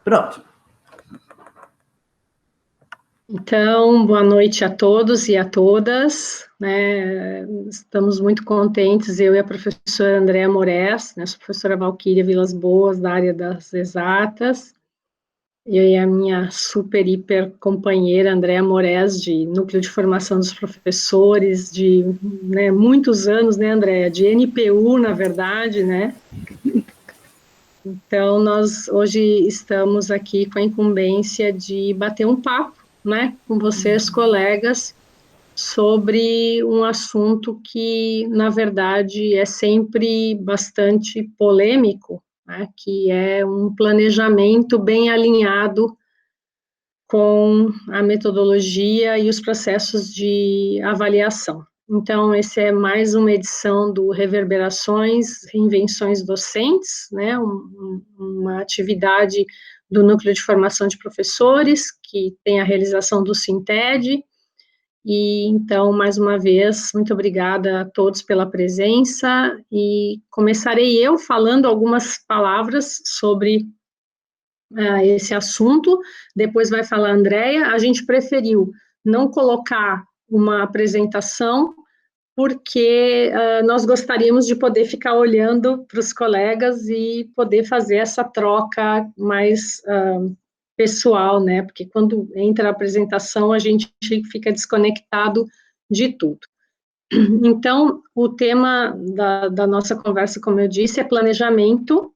Pronto. Então, boa noite a todos e a todas, né? Estamos muito contentes, eu e a professora Andréa Moraes, né? Sou professora Valquíria Vilas Boas, da área das exatas, eu e a minha super, hiper companheira Andréa Moraes, de Núcleo de Formação dos Professores, de né, muitos anos, né, Andréa? De NPU, na verdade, né? Então, nós hoje estamos aqui com a incumbência de bater um papo, né, com vocês, colegas, sobre um assunto que, na verdade, é sempre bastante polêmico, né, que é um planejamento bem alinhado com a metodologia e os processos de avaliação. Então, esse é mais uma edição do Reverberações, Reinvenções Docentes, né, uma atividade do Núcleo de Formação de Professores, que tem a realização do Sinted, e então, mais uma vez, muito obrigada a todos pela presença, e começarei eu falando algumas palavras sobre esse assunto, depois vai falar a Andréia. A gente preferiu não colocar uma apresentação, porque nós gostaríamos de poder ficar olhando para os colegas e poder fazer essa troca mais pessoal, né? Porque quando entra a apresentação, a gente fica desconectado de tudo. Então, o tema da nossa conversa, como eu disse, é planejamento,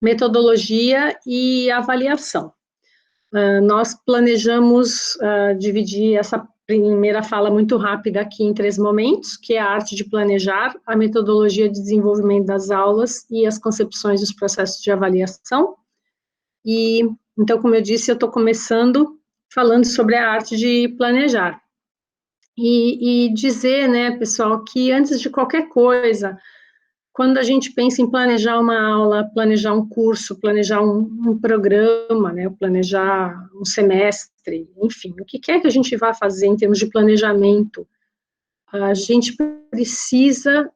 metodologia e avaliação. Nós planejamos dividir essa primeira fala muito rápida aqui em 3 momentos, que é a arte de planejar, a metodologia de desenvolvimento das aulas e as concepções dos processos de avaliação. E, então, como eu disse, eu estou começando falando sobre a arte de planejar. E dizer, né, pessoal, que antes de qualquer coisa, quando a gente pensa em planejar uma aula, planejar um curso, planejar um programa, né, planejar um semestre, enfim, o que quer que a gente vá fazer em termos de planejamento, a gente precisa,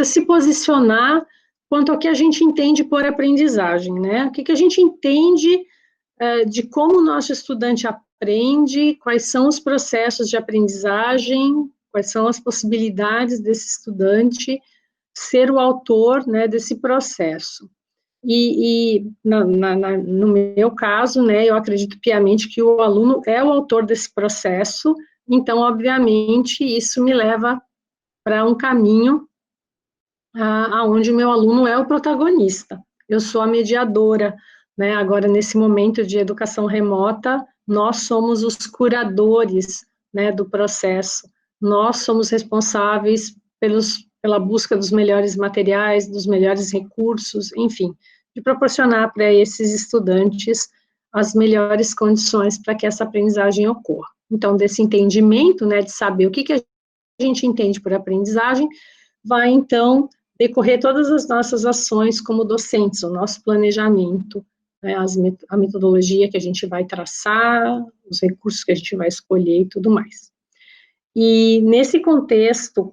se posicionar quanto ao que a gente entende por aprendizagem, né? O que a gente entende de como o nosso estudante aprende, quais são os processos de aprendizagem, quais são as possibilidades desse estudante ser o autor, né, desse processo. No meu caso, né, eu acredito piamente que o aluno é o autor desse processo, então, obviamente, isso me leva para um caminho aonde o meu aluno é o protagonista. Eu sou a mediadora, né, agora nesse momento de educação remota, nós somos os curadores, né, do processo, nós somos responsáveis pela busca dos melhores materiais, dos melhores recursos, enfim, de proporcionar para esses estudantes as melhores condições para que essa aprendizagem ocorra. Então, desse entendimento, né, de saber o que a gente entende por aprendizagem, vai, então, decorrer todas as nossas ações como docentes, o nosso planejamento, né, a metodologia que a gente vai traçar, os recursos que a gente vai escolher e tudo mais. E nesse contexto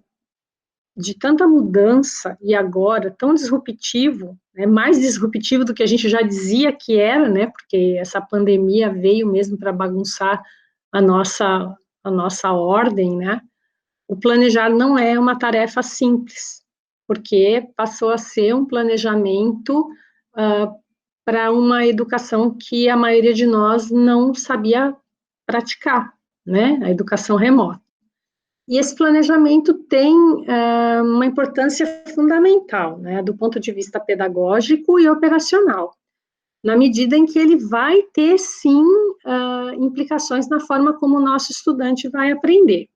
de tanta mudança, e agora tão disruptivo, né, mais disruptivo do que a gente já dizia que era, né, porque essa pandemia veio mesmo para bagunçar a nossa ordem, né, o planejar não é uma tarefa simples, porque passou a ser um planejamento para uma educação que a maioria de nós não sabia praticar, né, a educação remota. E esse planejamento tem uma importância fundamental, né, do ponto de vista pedagógico e operacional, na medida em que ele vai ter, sim, implicações na forma como o nosso estudante vai aprender.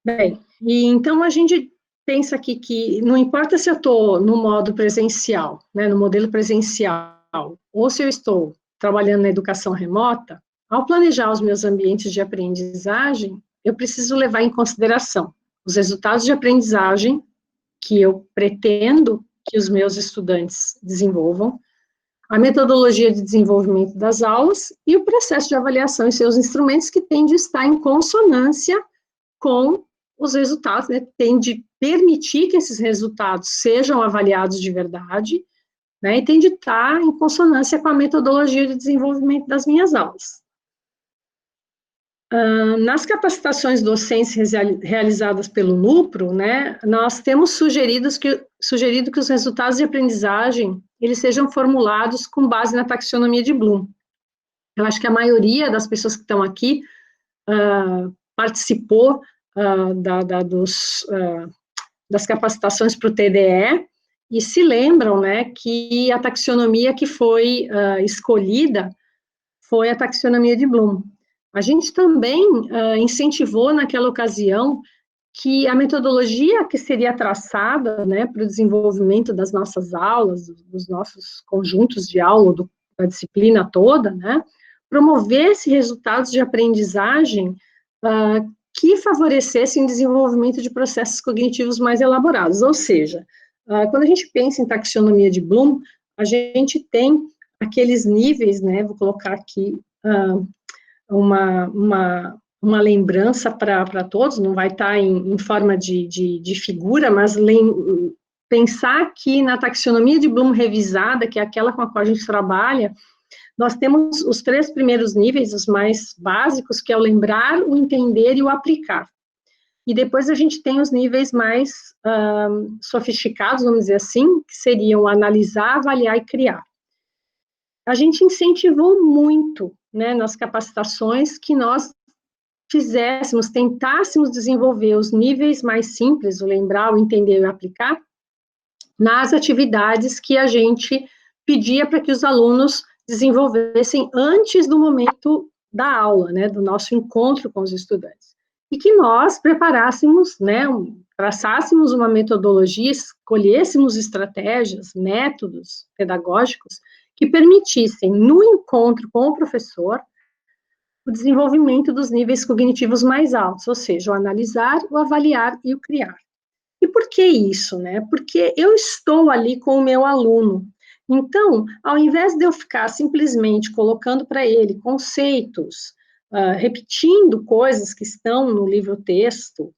Bem, e então a gente pensa aqui que não importa se eu estou no modo presencial, né, no modelo presencial, ou se eu estou trabalhando na educação remota, ao planejar os meus ambientes de aprendizagem, eu preciso levar em consideração os resultados de aprendizagem que eu pretendo que os meus estudantes desenvolvam, a metodologia de desenvolvimento das aulas e o processo de avaliação e seus instrumentos que tem de estar em consonância com os resultados, né, tem de permitir que esses resultados sejam avaliados de verdade né, e tem de estar em consonância com a metodologia de desenvolvimento das minhas aulas. Nas capacitações docentes realizadas pelo NUPRO, né, nós temos sugerido que os resultados de aprendizagem eles sejam formulados com base na taxonomia de Bloom. Eu acho que a maioria das pessoas que estão aqui participou das capacitações para o TDE e se lembram, né, que a taxonomia que foi escolhida foi a taxonomia de Bloom. A gente também incentivou naquela ocasião que a metodologia que seria traçada, né, para o desenvolvimento das nossas aulas, dos nossos conjuntos de aula, da disciplina toda, né, promovesse resultados de aprendizagem que favorecessem o desenvolvimento de processos cognitivos mais elaborados. Ou seja, quando a gente pensa em taxonomia de Bloom, a gente tem aqueles níveis, né, vou colocar aqui uma lembrança para todos, não vai estar em forma de figura, mas pensar que na taxonomia de Bloom revisada, que é aquela com a qual a gente trabalha, nós temos os 3 primeiros níveis, os mais básicos, que é o lembrar, o entender e o aplicar. E depois a gente tem os níveis mais sofisticados, vamos dizer assim, que seriam analisar, avaliar e criar. A gente incentivou muito, né, nas capacitações que nós tentássemos desenvolver os níveis mais simples, o lembrar, o entender e o aplicar, nas atividades que a gente pedia para que os alunos desenvolvessem antes do momento da aula, né, do nosso encontro com os estudantes. E que nós preparássemos, né, traçássemos uma metodologia, escolhêssemos estratégias, métodos pedagógicos que permitissem, no encontro com o professor, o desenvolvimento dos níveis cognitivos mais altos, ou seja, o analisar, o avaliar e o criar. E por que isso, né? Porque eu estou ali com o meu aluno. Então, ao invés de eu ficar simplesmente colocando para ele conceitos, repetindo coisas que estão no livro-texto,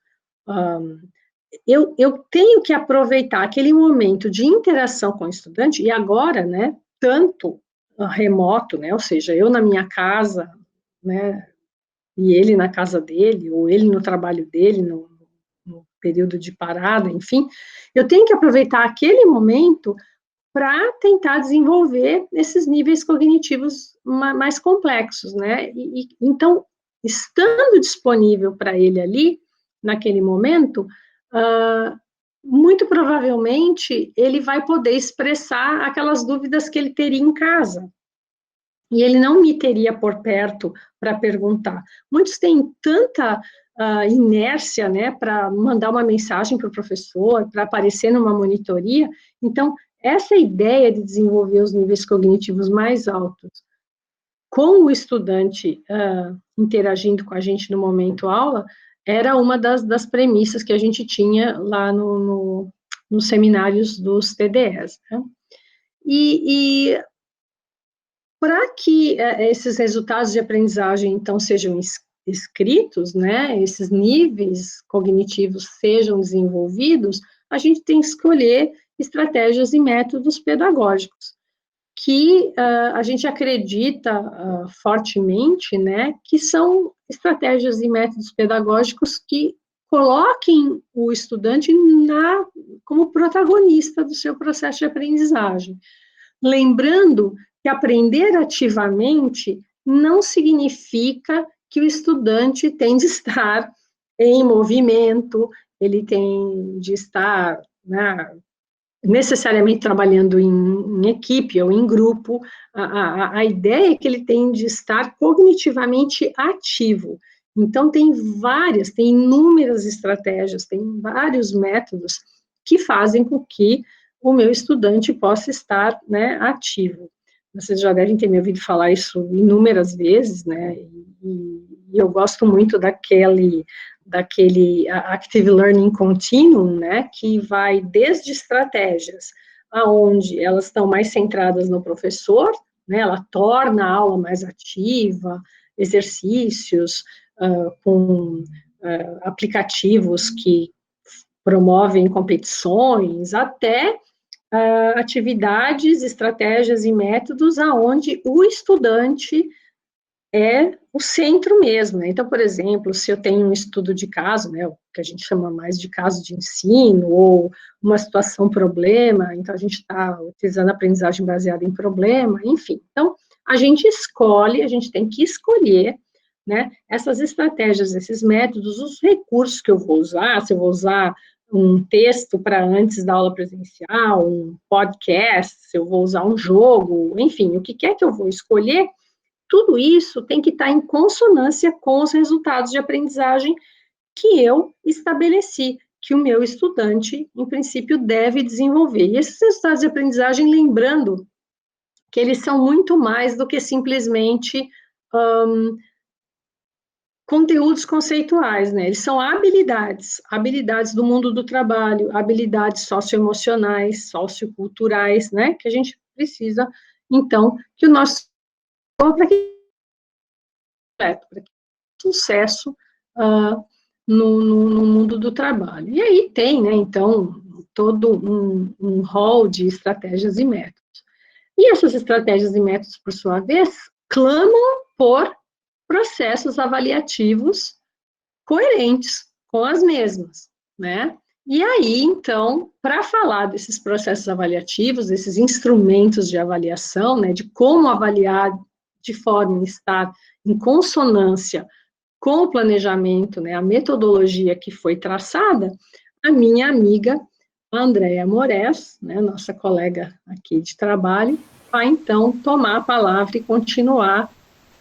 eu tenho que aproveitar aquele momento de interação com o estudante, e agora, né, tanto remoto, né, ou seja, eu na minha casa, né, e ele na casa dele, ou ele no trabalho dele, no período de parada, enfim, eu tenho que aproveitar aquele momento para tentar desenvolver esses níveis cognitivos mais complexos, né? Então, estando disponível para ele ali, naquele momento, muito provavelmente ele vai poder expressar aquelas dúvidas que ele teria em casa. E ele não me teria por perto para perguntar. Muitos têm tanta inércia, né, para mandar uma mensagem para o professor, para aparecer numa monitoria. Então, essa ideia de desenvolver os níveis cognitivos mais altos com o estudante interagindo com a gente no momento aula, era uma das premissas que a gente tinha lá nos seminários dos TDEs. Né? E para que esses resultados de aprendizagem, então, sejam escritos, né, esses níveis cognitivos sejam desenvolvidos, a gente tem que escolher estratégias e métodos pedagógicos, que a gente acredita fortemente, né, que são estratégias e métodos pedagógicos que coloquem o estudante como protagonista do seu processo de aprendizagem. Lembrando que aprender ativamente não significa que o estudante tem de estar em movimento, ele tem de estar, né, necessariamente trabalhando em equipe ou em grupo. A ideia é que ele tem de estar cognitivamente ativo. Então, tem inúmeras estratégias, tem vários métodos que fazem com que o meu estudante possa estar, né, ativo. Vocês já devem ter me ouvido falar isso inúmeras vezes, né, e eu gosto muito daquele Active Learning Continuum, né, que vai desde estratégias aonde elas estão mais centradas no professor, né, ela torna a aula mais ativa, exercícios com aplicativos que promovem competições, até atividades, estratégias e métodos aonde o estudante é o centro mesmo, né? Então, por exemplo, se eu tenho um estudo de caso, né, o que a gente chama mais de caso de ensino, ou uma situação problema, então a gente está utilizando a aprendizagem baseada em problema, enfim. Então, a gente escolhe, a gente tem que escolher, né, essas estratégias, esses métodos, os recursos que eu vou usar, se eu vou usar um texto para antes da aula presencial, um podcast, se eu vou usar um jogo, enfim, o que quer que eu vou escolher, tudo isso tem que estar em consonância com os resultados de aprendizagem que eu estabeleci, que o meu estudante, em princípio, deve desenvolver. E esses resultados de aprendizagem, lembrando que eles são muito mais do que simplesmente conteúdos conceituais, né? Eles são habilidades, habilidades do mundo do trabalho, habilidades socioemocionais, socioculturais, né? Que a gente precisa, então, que o nosso para que sucesso no mundo do trabalho. E aí tem, né, então, todo um rol de estratégias e métodos. E essas estratégias e métodos, por sua vez, clamam por processos avaliativos coerentes com as mesmas, né? E aí, então, para falar desses processos avaliativos, desses instrumentos de avaliação, né, de como avaliar de forma a estar em consonância com o planejamento, né, a metodologia que foi traçada, a minha amiga Andréa Moraes, né, nossa colega aqui de trabalho, vai então tomar a palavra e continuar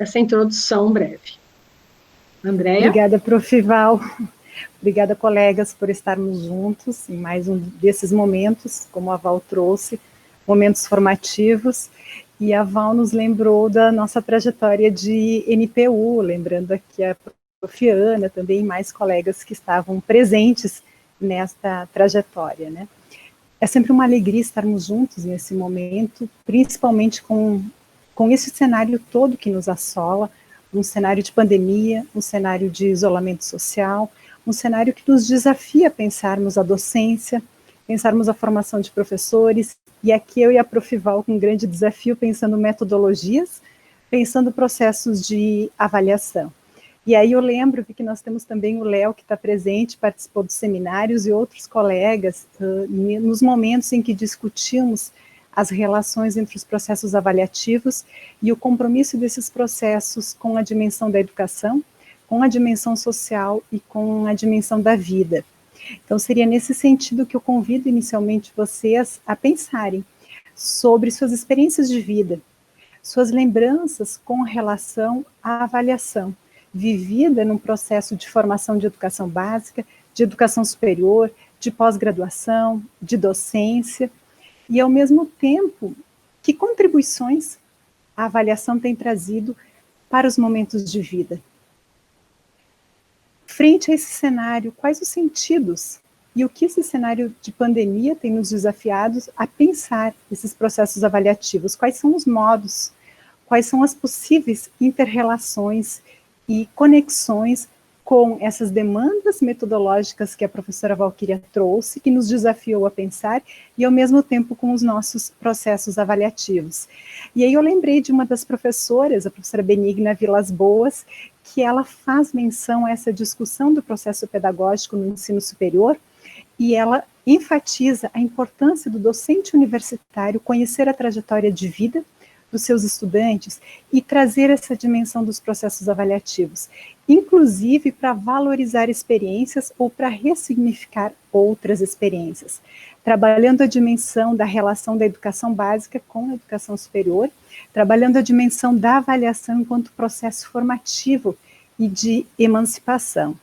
essa introdução breve. Andréa? Obrigada, Prof. Val. Obrigada, colegas, por estarmos juntos em mais um desses momentos, como a Val trouxe, momentos formativos. E a Val nos lembrou da nossa trajetória de NPU, lembrando aqui a Prof. Ana, também mais colegas que estavam presentes nesta trajetória, né? É sempre uma alegria estarmos juntos nesse momento, principalmente com esse cenário todo que nos assola, um cenário de pandemia, um cenário de isolamento social, um cenário que nos desafia a pensarmos a docência, pensarmos a formação de professores, e aqui eu e a Prof. Val com um grande desafio, pensando metodologias, pensando processos de avaliação. E aí eu lembro que nós temos também o Léo, que está presente, participou dos seminários, e outros colegas, nos momentos em que discutimos as relações entre os processos avaliativos e o compromisso desses processos com a dimensão da educação, com a dimensão social e com a dimensão da vida. Então, seria nesse sentido que eu convido inicialmente vocês a pensarem sobre suas experiências de vida, suas lembranças com relação à avaliação, vivida num processo de formação de educação básica, de educação superior, de pós-graduação, de docência, e ao mesmo tempo, que contribuições a avaliação tem trazido para os momentos de vida. Frente a esse cenário, quais os sentidos e o que esse cenário de pandemia tem nos desafiado a pensar esses processos avaliativos? Quais são os modos, quais são as possíveis inter-relações e conexões com essas demandas metodológicas que a professora Valquíria trouxe, que nos desafiou a pensar, e ao mesmo tempo com os nossos processos avaliativos. E aí eu lembrei de uma das professoras, a professora Benigna Vilas Boas, que ela faz menção a essa discussão do processo pedagógico no ensino superior, e ela enfatiza a importância do docente universitário conhecer a trajetória de vida dos seus estudantes e trazer essa dimensão dos processos avaliativos, inclusive para valorizar experiências ou para ressignificar outras experiências, trabalhando a dimensão da relação da educação básica com a educação superior, trabalhando a dimensão da avaliação enquanto processo formativo e de emancipação.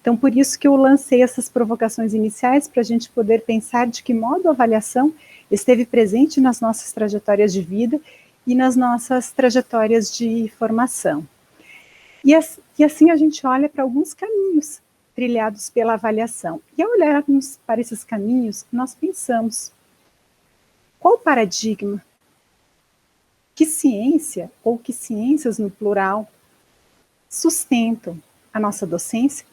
Então, por isso que eu lancei essas provocações iniciais, para a gente poder pensar de que modo a avaliação esteve presente nas nossas trajetórias de vida e nas nossas trajetórias de formação. E assim a gente olha para alguns caminhos trilhados pela avaliação. E ao olharmos para esses caminhos, nós pensamos, qual paradigma, que ciência, ou que ciências no plural, sustentam a nossa docência,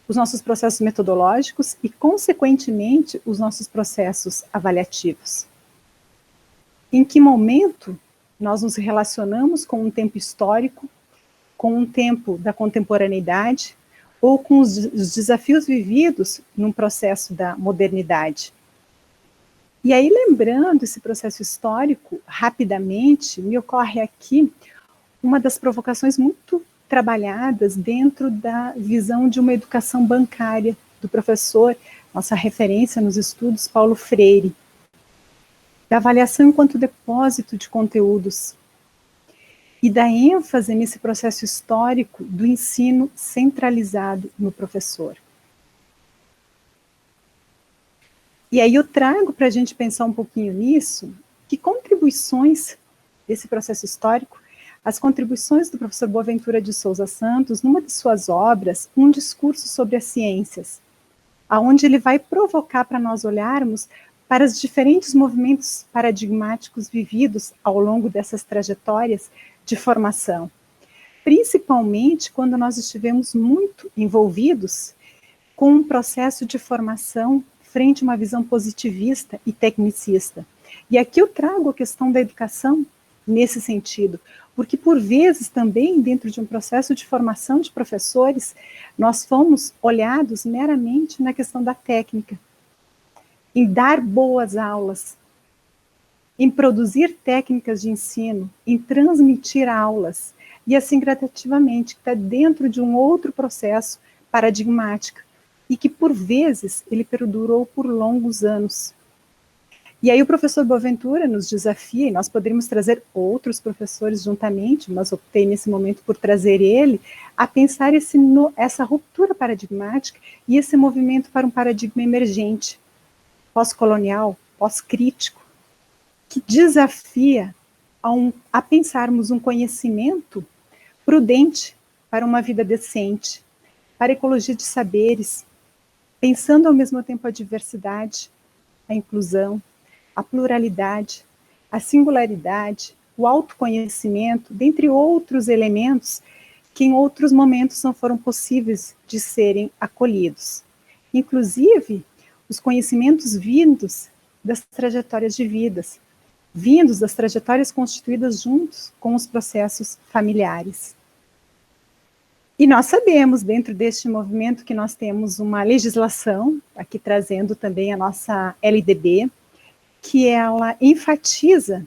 os nossos processos metodológicos e, consequentemente, os nossos processos avaliativos? Em que momento nós nos relacionamos com um tempo histórico, com um tempo da contemporaneidade, ou com os desafios vividos num processo da modernidade. E aí, lembrando esse processo histórico, rapidamente, me ocorre aqui uma das provocações muito trabalhadas dentro da visão de uma educação bancária do professor, nossa referência nos estudos, Paulo Freire, da avaliação enquanto depósito de conteúdos e da ênfase nesse processo histórico do ensino centralizado no professor. E aí eu trago para a gente pensar um pouquinho nisso, que contribuições desse processo histórico, as contribuições do professor Boaventura de Souza Santos, numa de suas obras, um discurso sobre as ciências, aonde ele vai provocar para nós olharmos para os diferentes movimentos paradigmáticos vividos ao longo dessas trajetórias de formação, principalmente quando nós estivemos muito envolvidos com um processo de formação frente a uma visão positivista e tecnicista. E aqui eu trago a questão da educação nesse sentido, porque por vezes também dentro de um processo de formação de professores, nós fomos olhados meramente na questão da técnica, em dar boas aulas, em produzir técnicas de ensino, em transmitir aulas, e assim gradativamente, que está dentro de um outro processo paradigmático, e que por vezes ele perdurou por longos anos. E aí o professor Boaventura nos desafia, e nós poderíamos trazer outros professores juntamente, mas optei nesse momento por trazer ele, a pensar essa ruptura paradigmática e esse movimento para um paradigma emergente, pós-colonial, pós-crítico, que desafia a pensarmos um conhecimento prudente para uma vida decente, para a ecologia de saberes, pensando ao mesmo tempo a diversidade, a inclusão, a pluralidade, a singularidade, o autoconhecimento, dentre outros elementos que em outros momentos não foram possíveis de serem acolhidos. Inclusive, os conhecimentos vindos das trajetórias de vidas, vindos das trajetórias constituídas juntos com os processos familiares. E nós sabemos, dentro deste movimento, que nós temos uma legislação, aqui trazendo também a nossa LDB, que ela enfatiza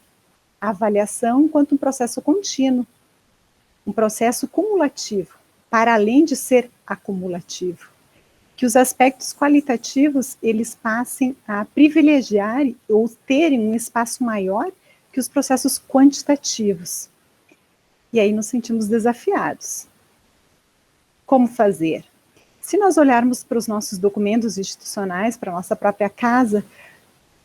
a avaliação enquanto um processo contínuo, um processo cumulativo, para além de ser acumulativo. Que os aspectos qualitativos, eles passem a privilegiar ou terem um espaço maior que os processos quantitativos. E aí nos sentimos desafiados. Como fazer? Se nós olharmos para os nossos documentos institucionais, para a nossa própria casa,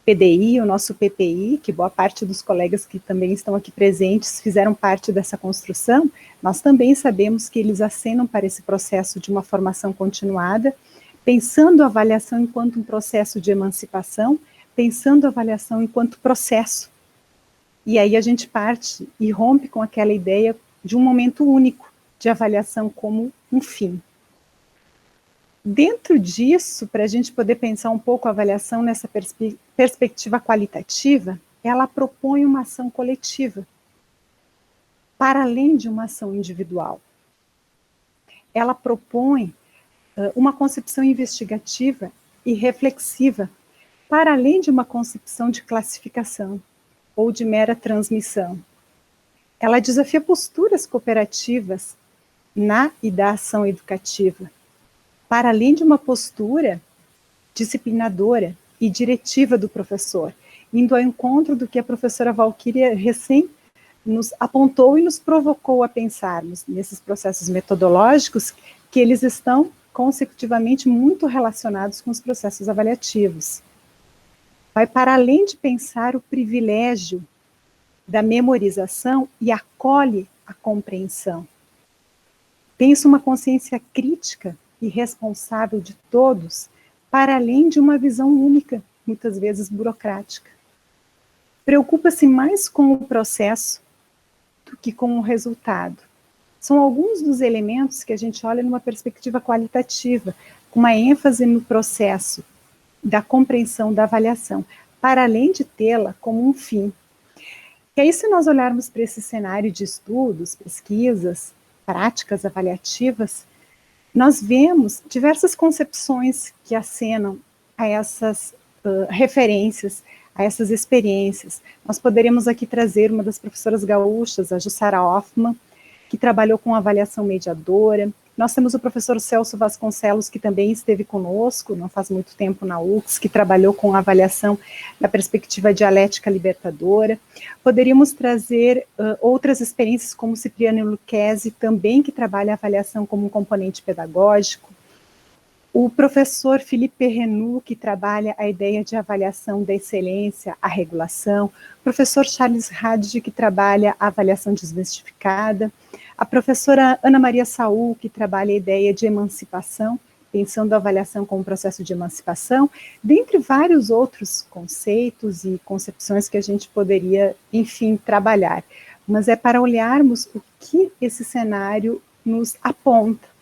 PDI, o nosso PPI, que boa parte dos colegas que também estão aqui presentes fizeram parte dessa construção, nós também sabemos que eles acenam para esse processo de uma formação continuada, pensando a avaliação enquanto um processo de emancipação, pensando a avaliação enquanto processo. E aí a gente parte e rompe com aquela ideia de um momento único, de avaliação como um fim. Dentro disso, para a gente poder pensar um pouco a avaliação nessa perspectiva qualitativa, ela propõe uma ação coletiva, para além de uma ação individual. Ela propõe uma concepção investigativa e reflexiva, para além de uma concepção de classificação ou de mera transmissão. Ela desafia posturas cooperativas na e da ação educativa, para além de uma postura disciplinadora e diretiva do professor, indo ao encontro do que a professora Valquíria recém nos apontou e nos provocou a pensarmos nesses processos metodológicos, que eles estão consecutivamente muito relacionados com os processos avaliativos. Vai para além de pensar o privilégio da memorização e acolhe a compreensão. Pensa uma consciência crítica e responsável de todos, para além de uma visão única, muitas vezes burocrática. Preocupa-se mais com o processo do que com o resultado. São alguns dos elementos que a gente olha numa perspectiva qualitativa, com uma ênfase no processo da compreensão da avaliação, para além de tê-la como um fim. E aí, se nós olharmos para esse cenário de estudos, pesquisas, práticas avaliativas, nós vemos diversas concepções que acenam a essas referências, a essas experiências. Nós poderíamos aqui trazer uma das professoras gaúchas, a Jussara Hoffmann, que trabalhou com avaliação mediadora. Nós temos o professor Celso Vasconcelos, que também esteve conosco, não faz muito tempo na UX, que trabalhou com avaliação da perspectiva dialética libertadora. Poderíamos trazer outras experiências, como Cipriano Lucchesi, também que trabalha a avaliação como um componente pedagógico. O professor Philippe Perrenoud, que trabalha a ideia de avaliação da excelência, a regulação. O professor Charles Hadji, que trabalha a avaliação desmistificada. A professora Ana Maria Saul, que trabalha a ideia de emancipação, pensando a avaliação como processo de emancipação, dentre vários outros conceitos e concepções que a gente poderia, enfim, trabalhar. Mas é para olharmos o que esse cenário nos aponta.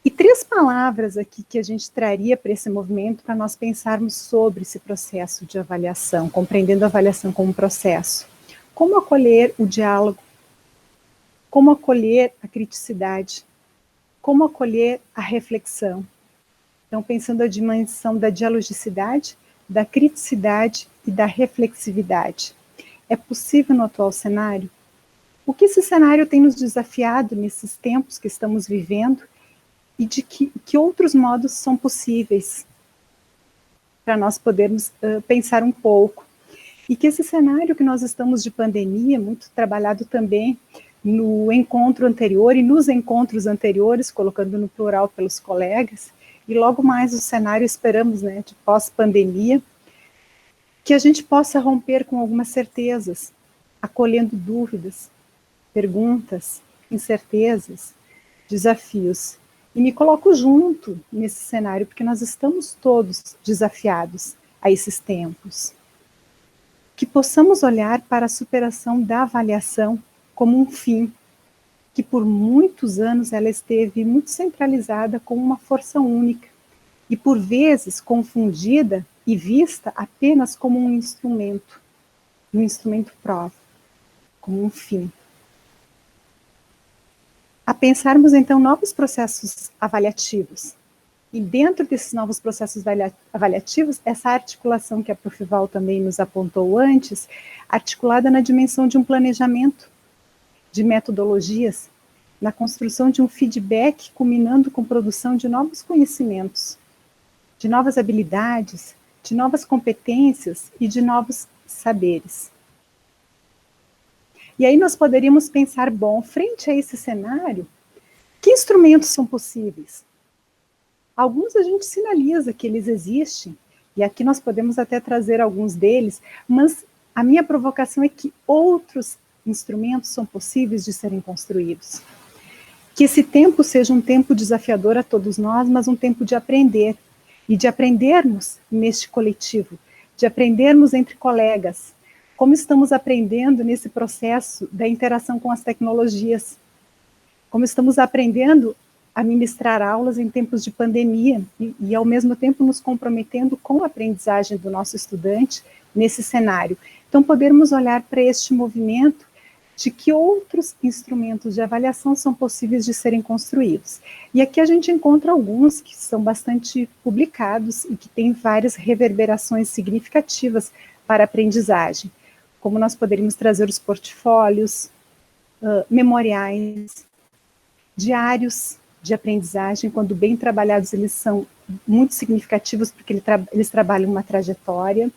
E 3 palavras aqui que a gente traria para esse movimento, para nós pensarmos sobre esse processo de avaliação, compreendendo a avaliação como processo. Como acolher o diálogo? Como acolher a criticidade? Como acolher a reflexão? Então, pensando a dimensão da dialogicidade, da criticidade e da reflexividade. É possível no atual cenário? O que esse cenário tem nos desafiado nesses tempos que estamos vivendo e de que outros modos são possíveis para nós podermos pensar um pouco? E que esse cenário que nós estamos de pandemia, muito trabalhado também no encontro anterior e nos encontros anteriores, colocando no plural pelos colegas, e logo mais o cenário, esperamos, né, de pós-pandemia, que a gente possa romper com algumas certezas, acolhendo dúvidas, perguntas, incertezas, desafios. E me coloco junto nesse cenário, porque nós estamos todos desafiados a esses tempos. Que possamos olhar para a superação da avaliação como um fim, que por muitos anos ela esteve muito centralizada como uma força única, e por vezes confundida e vista apenas como um instrumento prova, como um fim. A pensarmos então novos processos avaliativos, e dentro desses novos processos avaliativos, essa articulação que a Prof. Val também nos apontou antes, articulada na dimensão de um planejamento, de metodologias, na construção de um feedback, culminando com produção de novos conhecimentos, de novas habilidades, de novas competências e de novos saberes. E aí nós poderíamos pensar, bom, frente a esse cenário, que instrumentos são possíveis? Alguns a gente sinaliza que eles existem, e aqui nós podemos até trazer alguns deles, mas a minha provocação é que outros instrumentos são possíveis de serem construídos. Que esse tempo seja um tempo desafiador a todos nós, mas um tempo de aprender, e de aprendermos neste coletivo, de aprendermos entre colegas, como estamos aprendendo nesse processo da interação com as tecnologias, como estamos aprendendo a ministrar aulas em tempos de pandemia e ao mesmo tempo nos comprometendo com a aprendizagem do nosso estudante nesse cenário. Então, podermos olhar para este movimento de que outros instrumentos de avaliação são possíveis de serem construídos. E aqui a gente encontra alguns que são bastante publicados e que têm várias reverberações significativas para a aprendizagem, como nós poderíamos trazer os portfólios, memoriais, diários de aprendizagem, quando bem trabalhados, eles são muito significativos, porque eles trabalham uma trajetória.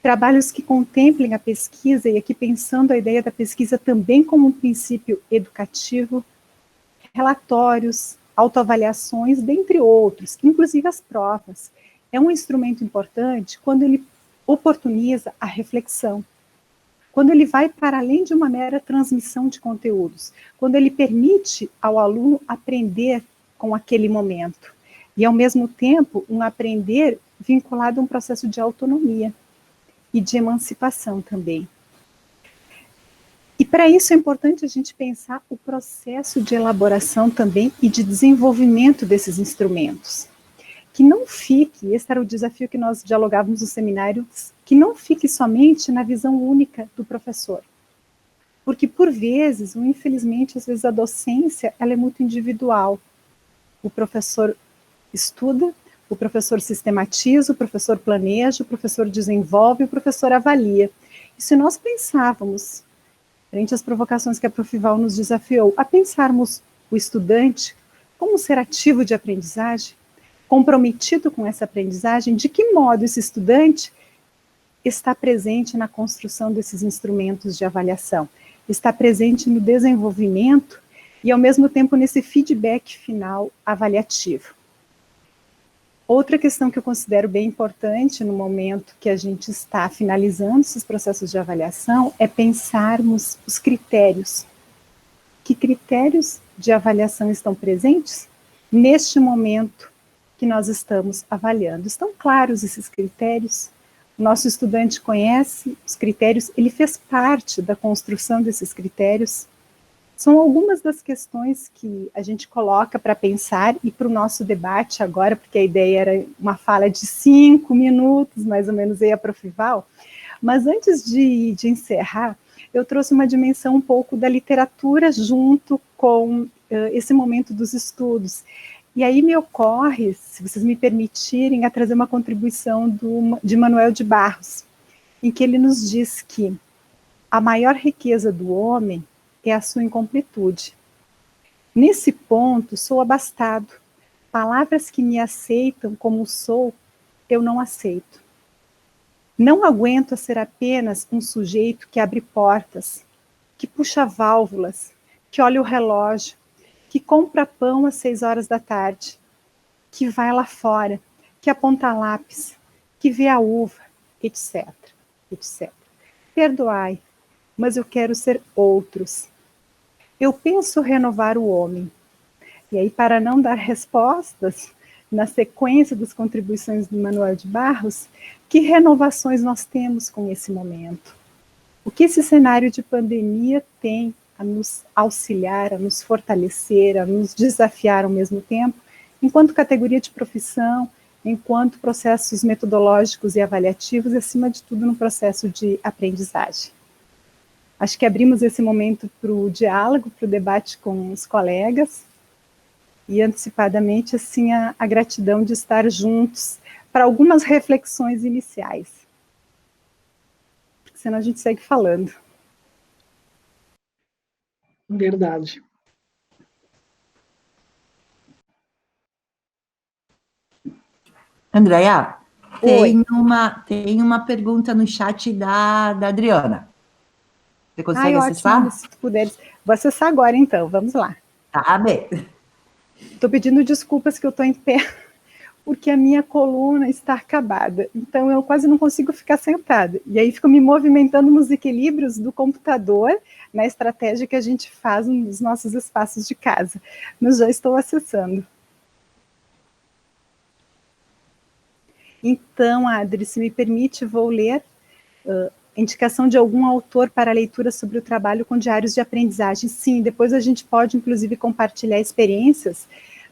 Trabalhos que contemplem a pesquisa, e aqui pensando a ideia da pesquisa também como um princípio educativo, relatórios, autoavaliações, dentre outros, inclusive as provas. É um instrumento importante quando ele oportuniza a reflexão, quando ele vai para além de uma mera transmissão de conteúdos, quando ele permite ao aluno aprender com aquele momento, e ao mesmo tempo um aprender vinculado a um processo de autonomia e de emancipação também. E para isso é importante a gente pensar o processo de elaboração também e de desenvolvimento desses instrumentos, que não fique, esse era o desafio que nós dialogávamos no seminário, que não fique somente na visão única do professor. Porque, por vezes, infelizmente, às vezes a docência, ela é muito individual. O professor estuda, o professor sistematiza, o professor planeja, o professor desenvolve, o professor avalia. E se nós pensávamos, frente às provocações que a Profival nos desafiou, a pensarmos o estudante como um ser ativo de aprendizagem, comprometido com essa aprendizagem, de que modo esse estudante está presente na construção desses instrumentos de avaliação, está presente no desenvolvimento e, ao mesmo tempo, nesse feedback final avaliativo. Outra questão que eu considero bem importante no momento que a gente está finalizando esses processos de avaliação é pensarmos os critérios. Que critérios de avaliação estão presentes neste momento que nós estamos avaliando? Estão claros esses critérios? O nosso estudante conhece os critérios, ele fez parte da construção desses critérios. São algumas das questões que a gente coloca para pensar e para o nosso debate agora, porque a ideia era uma fala de 5 minutos, mais ou menos, aí a Profival. Mas antes de encerrar, eu trouxe uma dimensão um pouco da literatura junto com esse momento dos estudos. E aí me ocorre, se vocês me permitirem, a trazer uma contribuição de Manuel de Barros, em que ele nos diz que a maior riqueza do homem é a sua incompletude. Nesse ponto, sou abastado. Palavras que me aceitam como sou, eu não aceito. Não aguento a ser apenas um sujeito que abre portas, que puxa válvulas, que olha o relógio, que compra pão às 6 horas da tarde, que vai lá fora, que aponta lápis, que vê a uva, etc, etc. Perdoai, mas eu quero ser outros. Eu penso renovar o homem. E aí, para não dar respostas, na sequência das contribuições do Manuel de Barros, que renovações nós temos com esse momento? O que esse cenário de pandemia tem a nos auxiliar, a nos fortalecer, a nos desafiar ao mesmo tempo, enquanto categoria de profissão, enquanto processos metodológicos e avaliativos, e acima de tudo no processo de aprendizagem. Acho que abrimos esse momento para o diálogo, para o debate com os colegas, e antecipadamente, assim, a gratidão de estar juntos para algumas reflexões iniciais. Porque senão a gente segue falando. Verdade. Andréia, tem uma pergunta no chat da Adriana. Você consegue acessar? Ótimo, se puderes. Vou acessar agora, então. Vamos lá. Tá bem. Estou pedindo desculpas que eu estou em pé, porque a minha coluna está acabada. Então, eu quase não consigo ficar sentada. E aí, fico me movimentando nos equilíbrios do computador, na estratégia que a gente faz nos nossos espaços de casa. Mas já estou acessando. Então, Adri, se me permite, vou ler indicação de algum autor para leitura sobre o trabalho com diários de aprendizagem. Sim, depois a gente pode, inclusive, compartilhar experiências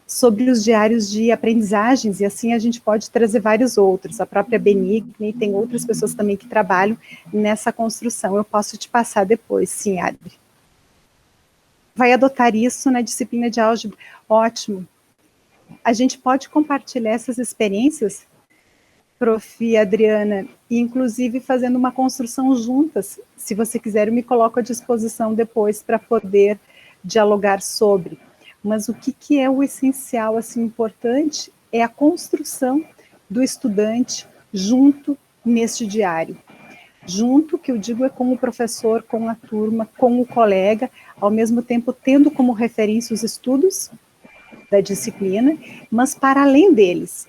sobre os diários de aprendizagens, e assim a gente pode trazer vários outros. A própria Benigne, tem outras pessoas também que trabalham nessa construção. Eu posso te passar depois, sim, Adri. Vai adotar isso na disciplina de álgebra? Ótimo. A gente pode compartilhar essas experiências, Prof. Adriana, e inclusive fazendo uma construção juntas. Se você quiser, eu me coloco à disposição depois para poder dialogar sobre. Mas o que é o essencial, assim, importante, é a construção do estudante junto neste diário. Junto, que eu digo, é com o professor, com a turma, com o colega, ao mesmo tempo tendo como referência os estudos da disciplina, mas para além deles.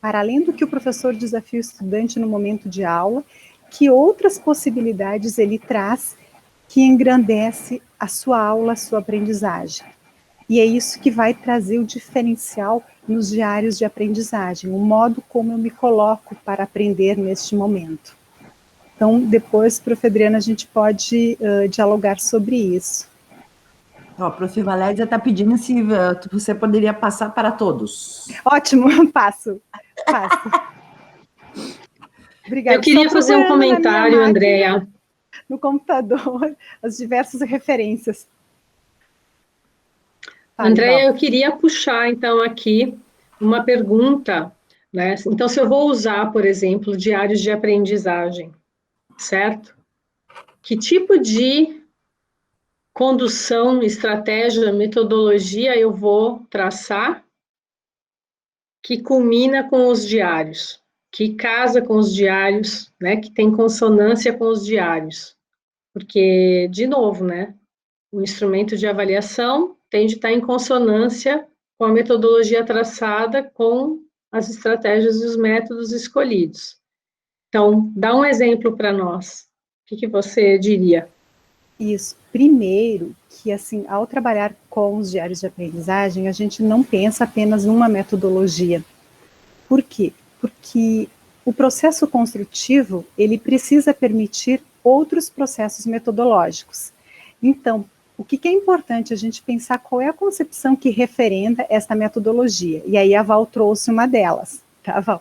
Para além do que o professor desafia o estudante no momento de aula, que outras possibilidades ele traz que engrandece a sua aula, a sua aprendizagem. E é isso que vai trazer o diferencial nos diários de aprendizagem, o modo como eu me coloco para aprender neste momento. Então, depois, Prof. Adriana, a gente pode dialogar sobre isso. Ó, a prof. Valéria está pedindo se você poderia passar para todos. Ótimo, passo. Obrigada. Eu queria fazer um comentário, Andréa. No computador, as diversas referências. Andréa, eu queria puxar, então, aqui uma pergunta, né? Então, se eu vou usar, por exemplo, diários de aprendizagem, certo? Que tipo de condução, estratégia, metodologia eu vou traçar que culmina com os diários, que casa com os diários, né? Que tem consonância com os diários? Porque, de novo, né? O instrumento de avaliação tem de estar em consonância com a metodologia traçada, com as estratégias e os métodos escolhidos. Então, dá um exemplo para nós. O que você diria? Isso. Primeiro, que assim, ao trabalhar com os diários de aprendizagem, a gente não pensa apenas numa metodologia. Por quê? Porque o processo construtivo, ele precisa permitir outros processos metodológicos. Então, o que é importante a gente pensar qual é a concepção que referenda esta metodologia? E aí a Val trouxe uma delas, tá, Val?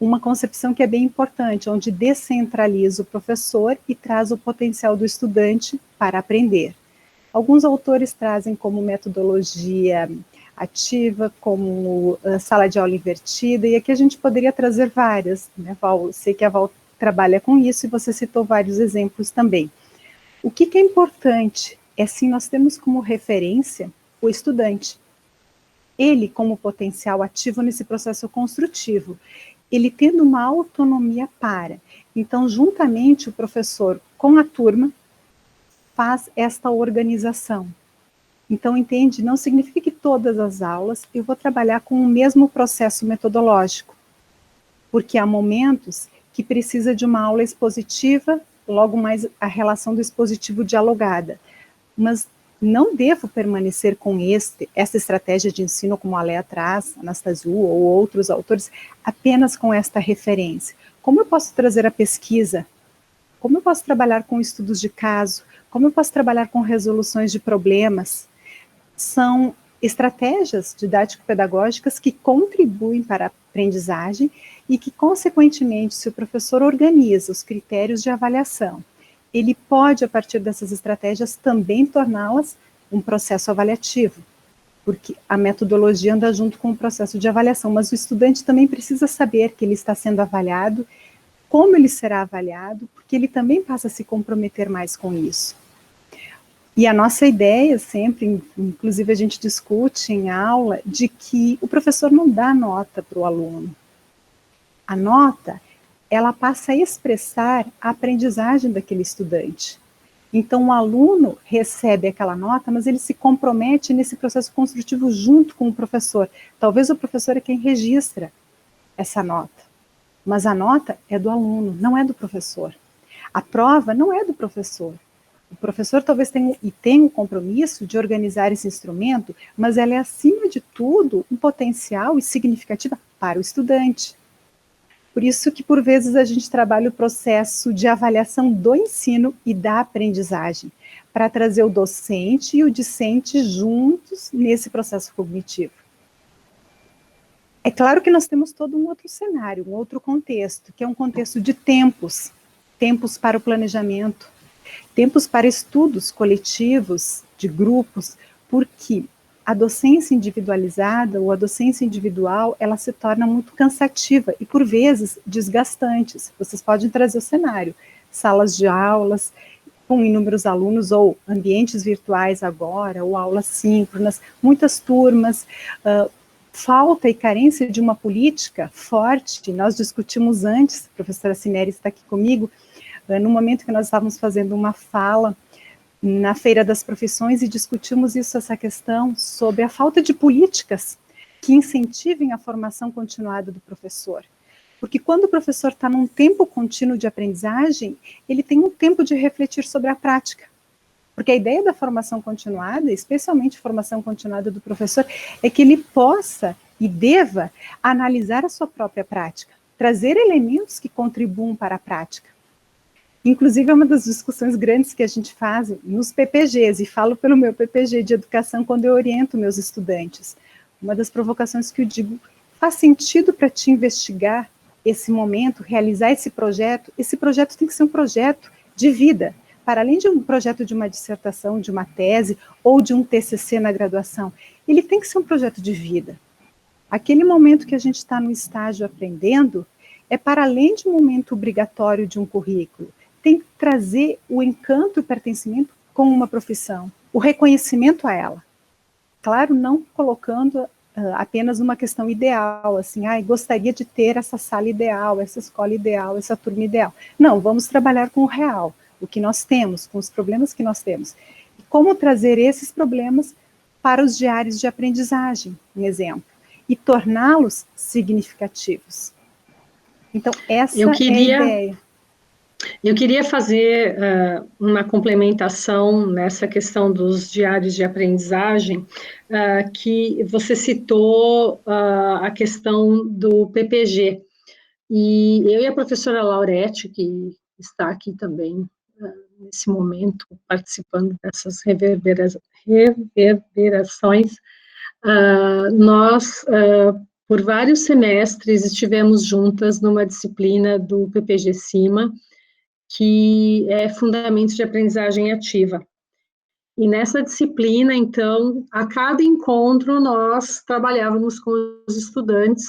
Uma concepção que é bem importante, onde descentraliza o professor e traz o potencial do estudante para aprender. Alguns autores trazem como metodologia ativa, como sala de aula invertida, e aqui a gente poderia trazer várias, né, Val? Eu sei que a Val trabalha com isso e você citou vários exemplos também. O que é importante é, sim, nós temos como referência o estudante. Ele como potencial ativo nesse processo construtivo, ele tendo uma autonomia para. Então, juntamente, o professor com a turma faz esta organização. Então, entende? Não significa que todas as aulas eu vou trabalhar com o mesmo processo metodológico, porque há momentos que precisa de uma aula expositiva, logo mais a relação do expositivo dialogada. Mas não devo permanecer com essa estratégia de ensino, como a Léa traz, Anastasio ou outros autores, apenas com esta referência. Como eu posso trazer a pesquisa? Como eu posso trabalhar com estudos de caso? Como eu posso trabalhar com resoluções de problemas? São estratégias didático-pedagógicas que contribuem para a aprendizagem e que, consequentemente, se o professor organiza os critérios de avaliação, ele pode, a partir dessas estratégias, também torná-las um processo avaliativo, porque a metodologia anda junto com o processo de avaliação, mas o estudante também precisa saber que ele está sendo avaliado, como ele será avaliado, porque ele também passa a se comprometer mais com isso. E a nossa ideia sempre, inclusive a gente discute em aula, de que o professor não dá nota para o aluno. A nota, ela passa a expressar a aprendizagem daquele estudante. Então, o aluno recebe aquela nota, mas ele se compromete nesse processo construtivo junto com o professor. Talvez o professor é quem registra essa nota, mas a nota é do aluno, não é do professor. A prova não é do professor. O professor talvez tenha o compromisso de organizar esse instrumento, mas ela é, acima de tudo, um potencial e significativa para o estudante. Por isso que, por vezes, a gente trabalha o processo de avaliação do ensino e da aprendizagem, para trazer o docente e o discente juntos nesse processo cognitivo. É claro que nós temos todo um outro cenário, um outro contexto, que é um contexto de tempos para o planejamento, tempos para estudos coletivos, de grupos, porque a docência individualizada ou a docência individual, ela se torna muito cansativa e, por vezes, desgastantes. Vocês podem trazer o cenário, salas de aulas com inúmeros alunos ou ambientes virtuais agora, ou aulas síncronas, muitas turmas, falta e carência de uma política forte. Nós discutimos antes, a professora Cineri está aqui comigo, no momento que nós estávamos fazendo uma fala na Feira das Profissões e discutimos essa questão sobre a falta de políticas que incentivem a formação continuada do professor. Porque quando o professor está num tempo contínuo de aprendizagem, ele tem um tempo de refletir sobre a prática. Porque a ideia da formação continuada, especialmente formação continuada do professor, é que ele possa e deva analisar a sua própria prática, trazer elementos que contribuam para a prática. Inclusive, é uma das discussões grandes que a gente faz nos PPGs, e falo pelo meu PPG de educação quando eu oriento meus estudantes. Uma das provocações que eu digo, faz sentido para te investigar esse momento, realizar esse projeto tem que ser um projeto de vida, para além de um projeto de uma dissertação, de uma tese, ou de um TCC na graduação, ele tem que ser um projeto de vida. Aquele momento que a gente está no estágio aprendendo, é para além de um momento obrigatório de um currículo, tem que trazer o encanto e o pertencimento com uma profissão, o reconhecimento a ela. Claro, não colocando apenas uma questão ideal, assim, gostaria de ter essa sala ideal, essa escola ideal, essa turma ideal. Não, vamos trabalhar com o real, o que nós temos, com os problemas que nós temos. E como trazer esses problemas para os diários de aprendizagem, um exemplo, e torná-los significativos. Então, essa é a ideia. Eu queria fazer uma complementação nessa questão dos diários de aprendizagem, que você citou a questão do PPG. E eu e a professora Laurete, que está aqui também nesse momento, participando dessas reverberações, nós, por vários semestres, estivemos juntas numa disciplina do PPG-CIMA, que é Fundamentos de Aprendizagem Ativa. E nessa disciplina, então, a cada encontro, nós trabalhávamos com os estudantes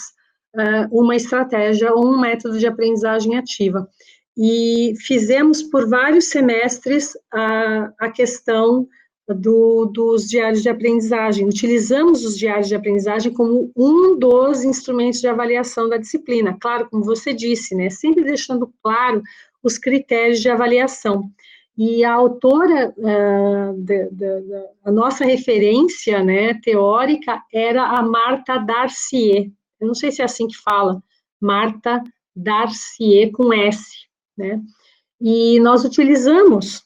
uma estratégia ou um método de aprendizagem ativa. E fizemos por vários semestres a questão dos diários de aprendizagem. Utilizamos os diários de aprendizagem como um dos instrumentos de avaliação da disciplina. Claro, como você disse, né, sempre deixando claro os critérios de avaliação. E a autora, a nossa referência, né, teórica, era a Marta Darcier. Eu não sei se é assim que fala, Marta Darcier com S, né? E nós utilizamos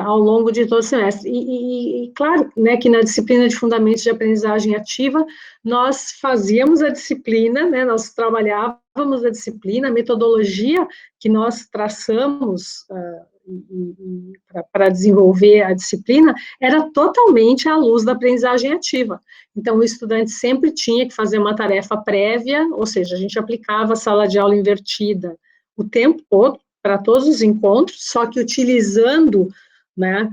ao longo de todo o semestre. E claro, né, que na disciplina de Fundamentos de Aprendizagem Ativa, nós fazíamos a disciplina, né, nós trabalhávamos a disciplina, a metodologia que nós traçamos para desenvolver a disciplina, era totalmente à luz da aprendizagem ativa. Então, o estudante sempre tinha que fazer uma tarefa prévia, ou seja, a gente aplicava a sala de aula invertida o tempo todo, para todos os encontros, só que utilizando, né,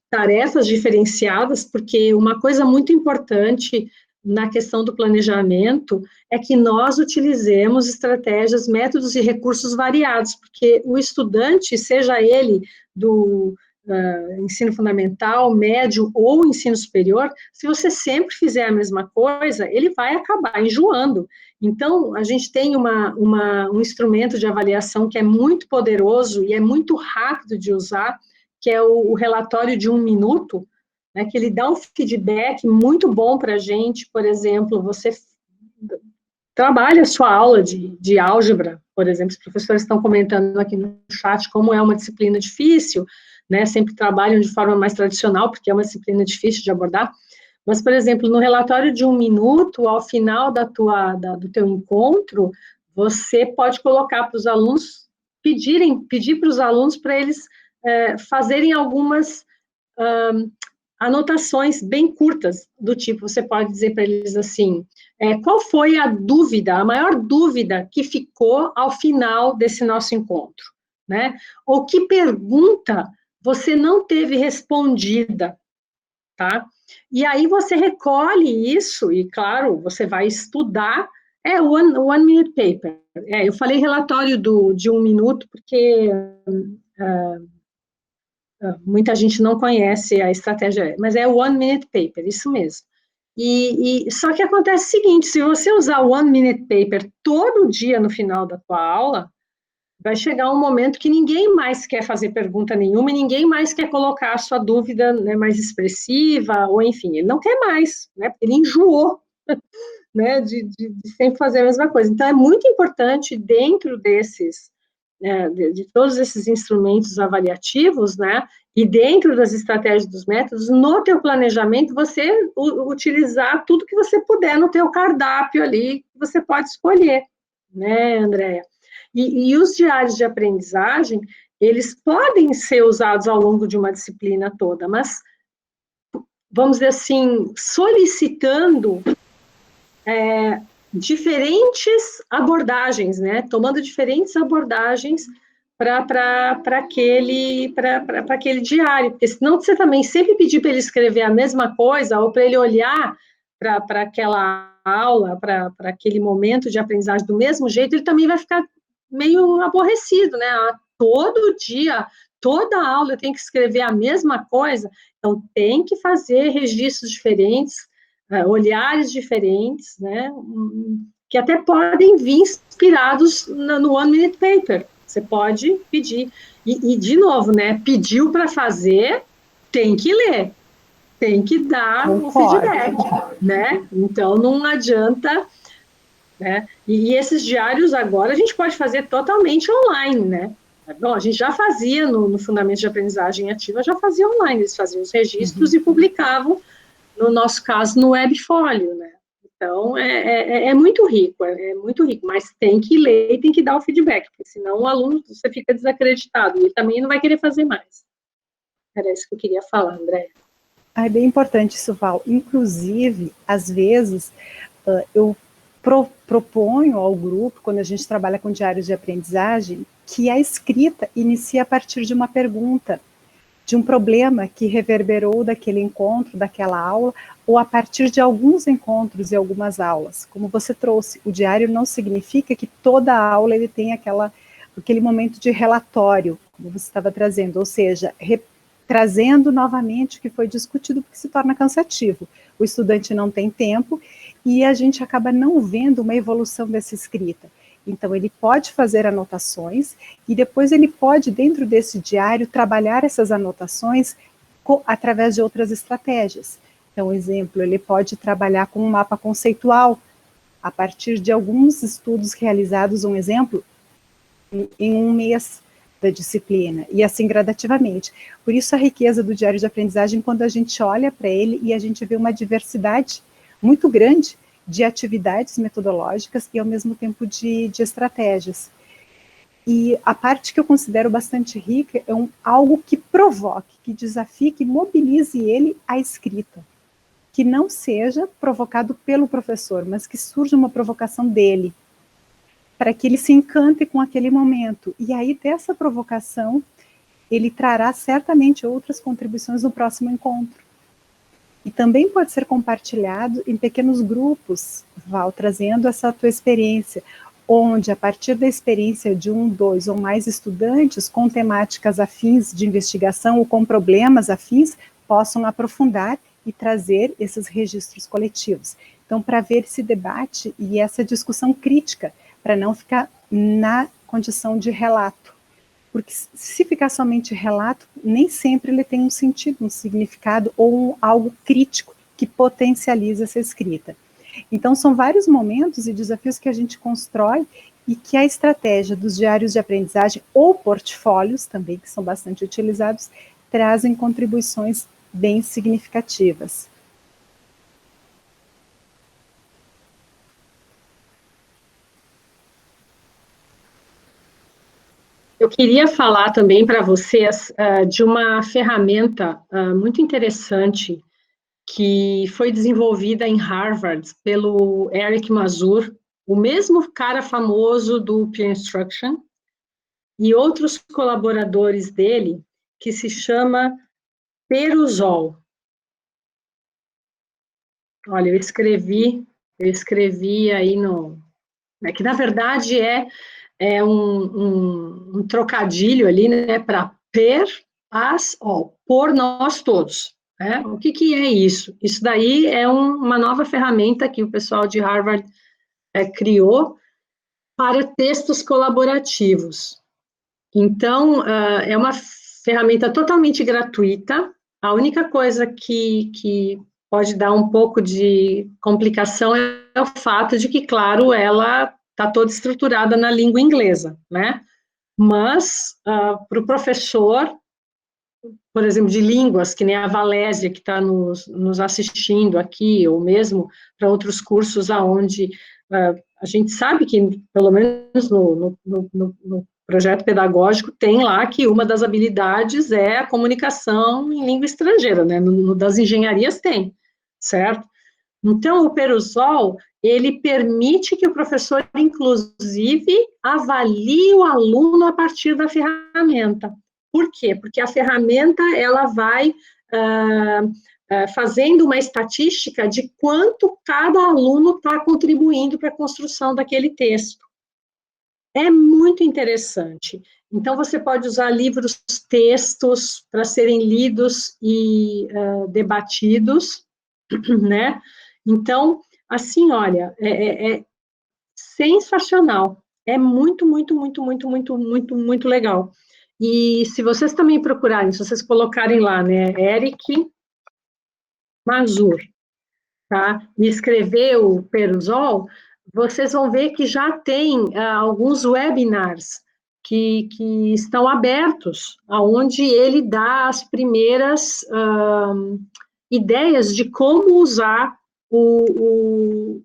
tarefas diferenciadas, porque uma coisa muito importante na questão do planejamento é que nós utilizemos estratégias, métodos e recursos variados, porque o estudante, seja ele do ensino fundamental, médio ou ensino superior, se você sempre fizer a mesma coisa, ele vai acabar enjoando. Então, a gente tem um instrumento de avaliação que é muito poderoso e é muito rápido de usar, que é o relatório de 1 minuto, né, que ele dá um feedback muito bom para a gente. Por exemplo, você trabalha a sua aula de álgebra, por exemplo, os professores estão comentando aqui no chat como é uma disciplina difícil, né, sempre trabalham de forma mais tradicional, porque é uma disciplina difícil de abordar, mas, por exemplo, no relatório de 1 minuto, ao final do teu encontro, você pode colocar para os alunos, pedir para os alunos para eles fazerem algumas anotações bem curtas, do tipo, você pode dizer para eles assim, qual foi a dúvida, a maior dúvida que ficou ao final desse nosso encontro, né? Ou que pergunta você não teve respondida, tá? E aí você recolhe isso, e claro, você vai estudar, one minute paper. Eu falei relatório de 1 minuto, porque muita gente não conhece a estratégia, mas é o one minute paper, isso mesmo. Só que acontece o seguinte, se você usar o one minute paper todo dia no final da tua aula, vai chegar um momento que ninguém mais quer fazer pergunta nenhuma e ninguém mais quer colocar a sua dúvida, né, mais expressiva, ou enfim, ele não quer mais, né, ele enjoou, né, de sempre fazer a mesma coisa. Então, é muito importante, dentro desses, de todos esses instrumentos avaliativos, né, e dentro das estratégias dos métodos, no teu planejamento, você utilizar tudo que você puder no teu cardápio ali, que você pode escolher, né, Andréia? E os diários de aprendizagem, eles podem ser usados ao longo de uma disciplina toda, mas, vamos dizer assim, solicitando diferentes abordagens, né? Tomando diferentes abordagens para aquele diário, porque senão você também sempre pedir para ele escrever a mesma coisa, ou para ele olhar para aquela aula, para aquele momento de aprendizagem do mesmo jeito, ele também vai ficar meio aborrecido, né? Todo dia, toda aula eu tenho que escrever a mesma coisa, então tem que fazer registros diferentes, olhares diferentes, né? Que até podem vir inspirados no One Minute Paper. Você pode pedir. E de novo, né? Pediu para fazer, tem que ler, tem que dar o feedback, né? Então, não adianta, né? E esses diários agora a gente pode fazer totalmente online, né? Bom, a gente já fazia no Fundamento de Aprendizagem Ativa, já fazia online, eles faziam os registros e publicavam, no nosso caso, no Webfolio, né? Então, é muito rico, mas tem que ler e tem que dar o feedback, porque senão o aluno, você fica desacreditado, e ele também não vai querer fazer mais. Era isso que eu queria falar, André. É bem importante isso, Val. Inclusive, às vezes, eu proponho ao grupo, quando a gente trabalha com diários de aprendizagem, que a escrita inicie a partir de uma pergunta, de um problema que reverberou daquele encontro, daquela aula, ou a partir de alguns encontros e algumas aulas. Como você trouxe, o diário não significa que toda aula ele tem aquele momento de relatório, como você estava trazendo, ou seja, trazendo novamente o que foi discutido, porque se torna cansativo. O estudante não tem tempo e a gente acaba não vendo uma evolução dessa escrita. Então, ele pode fazer anotações e depois ele pode, dentro desse diário, trabalhar essas anotações através de outras estratégias. Então, exemplo, ele pode trabalhar com um mapa conceitual, a partir de alguns estudos realizados, um exemplo, em um mês da disciplina, e assim gradativamente. Por isso a riqueza do diário de aprendizagem, quando a gente olha para ele e a gente vê uma diversidade muito grande de atividades metodológicas e ao mesmo tempo de estratégias. E a parte que eu considero bastante rica é algo que provoque, que desafie, que mobilize ele à escrita. Que não seja provocado pelo professor, mas que surja uma provocação dele, para que ele se encante com aquele momento. E aí, dessa provocação, ele trará certamente outras contribuições no próximo encontro. E também pode ser compartilhado em pequenos grupos, Val, trazendo essa tua experiência, onde, a partir da experiência de 1, 2 ou mais estudantes com temáticas afins de investigação ou com problemas afins, possam aprofundar e trazer esses registros coletivos. Então, para ver esse debate e essa discussão crítica, para não ficar na condição de relato. Porque se ficar somente relato, nem sempre ele tem um sentido, um significado ou algo crítico que potencializa essa escrita. Então, são vários momentos e desafios que a gente constrói e que a estratégia dos diários de aprendizagem ou portfólios, também, que são bastante utilizados, trazem contribuições bem significativas. Eu queria falar também para vocês de uma ferramenta muito interessante que foi desenvolvida em Harvard pelo Eric Mazur, o mesmo cara famoso do Peer Instruction, e outros colaboradores dele, que se chama Perusol. Olha, eu escrevi aí no... que na verdade é um trocadilho ali, né, para per, as, all, por nós todos. Né? O que é isso? Isso daí é uma nova ferramenta que o pessoal de Harvard criou para textos colaborativos. Então, é uma ferramenta totalmente gratuita. A única coisa que pode dar um pouco de complicação é o fato de que, claro, ela está toda estruturada na língua inglesa, né? Mas, para o professor, por exemplo, de línguas, que nem a Valésia, que está nos assistindo aqui, ou mesmo para outros cursos aonde a gente sabe que, pelo menos no projeto pedagógico tem lá que uma das habilidades é a comunicação em língua estrangeira, né? No das engenharias tem, certo? Então, o Perusol, ele permite que o professor, inclusive, avalie o aluno a partir da ferramenta. Por quê? Porque a ferramenta, ela vai fazendo uma estatística de quanto cada aluno está contribuindo para a construção daquele texto. É muito interessante. Então, você pode usar livros, textos, para serem lidos e debatidos, né? Então, assim, olha, é sensacional. É muito, muito, muito, muito, muito, muito, muito legal. E se vocês também procurarem, se vocês colocarem lá, né, Eric Mazur, tá? E escrever o Perusol, vocês vão ver que já tem alguns webinars que estão abertos, onde ele dá as primeiras ideias de como usar eu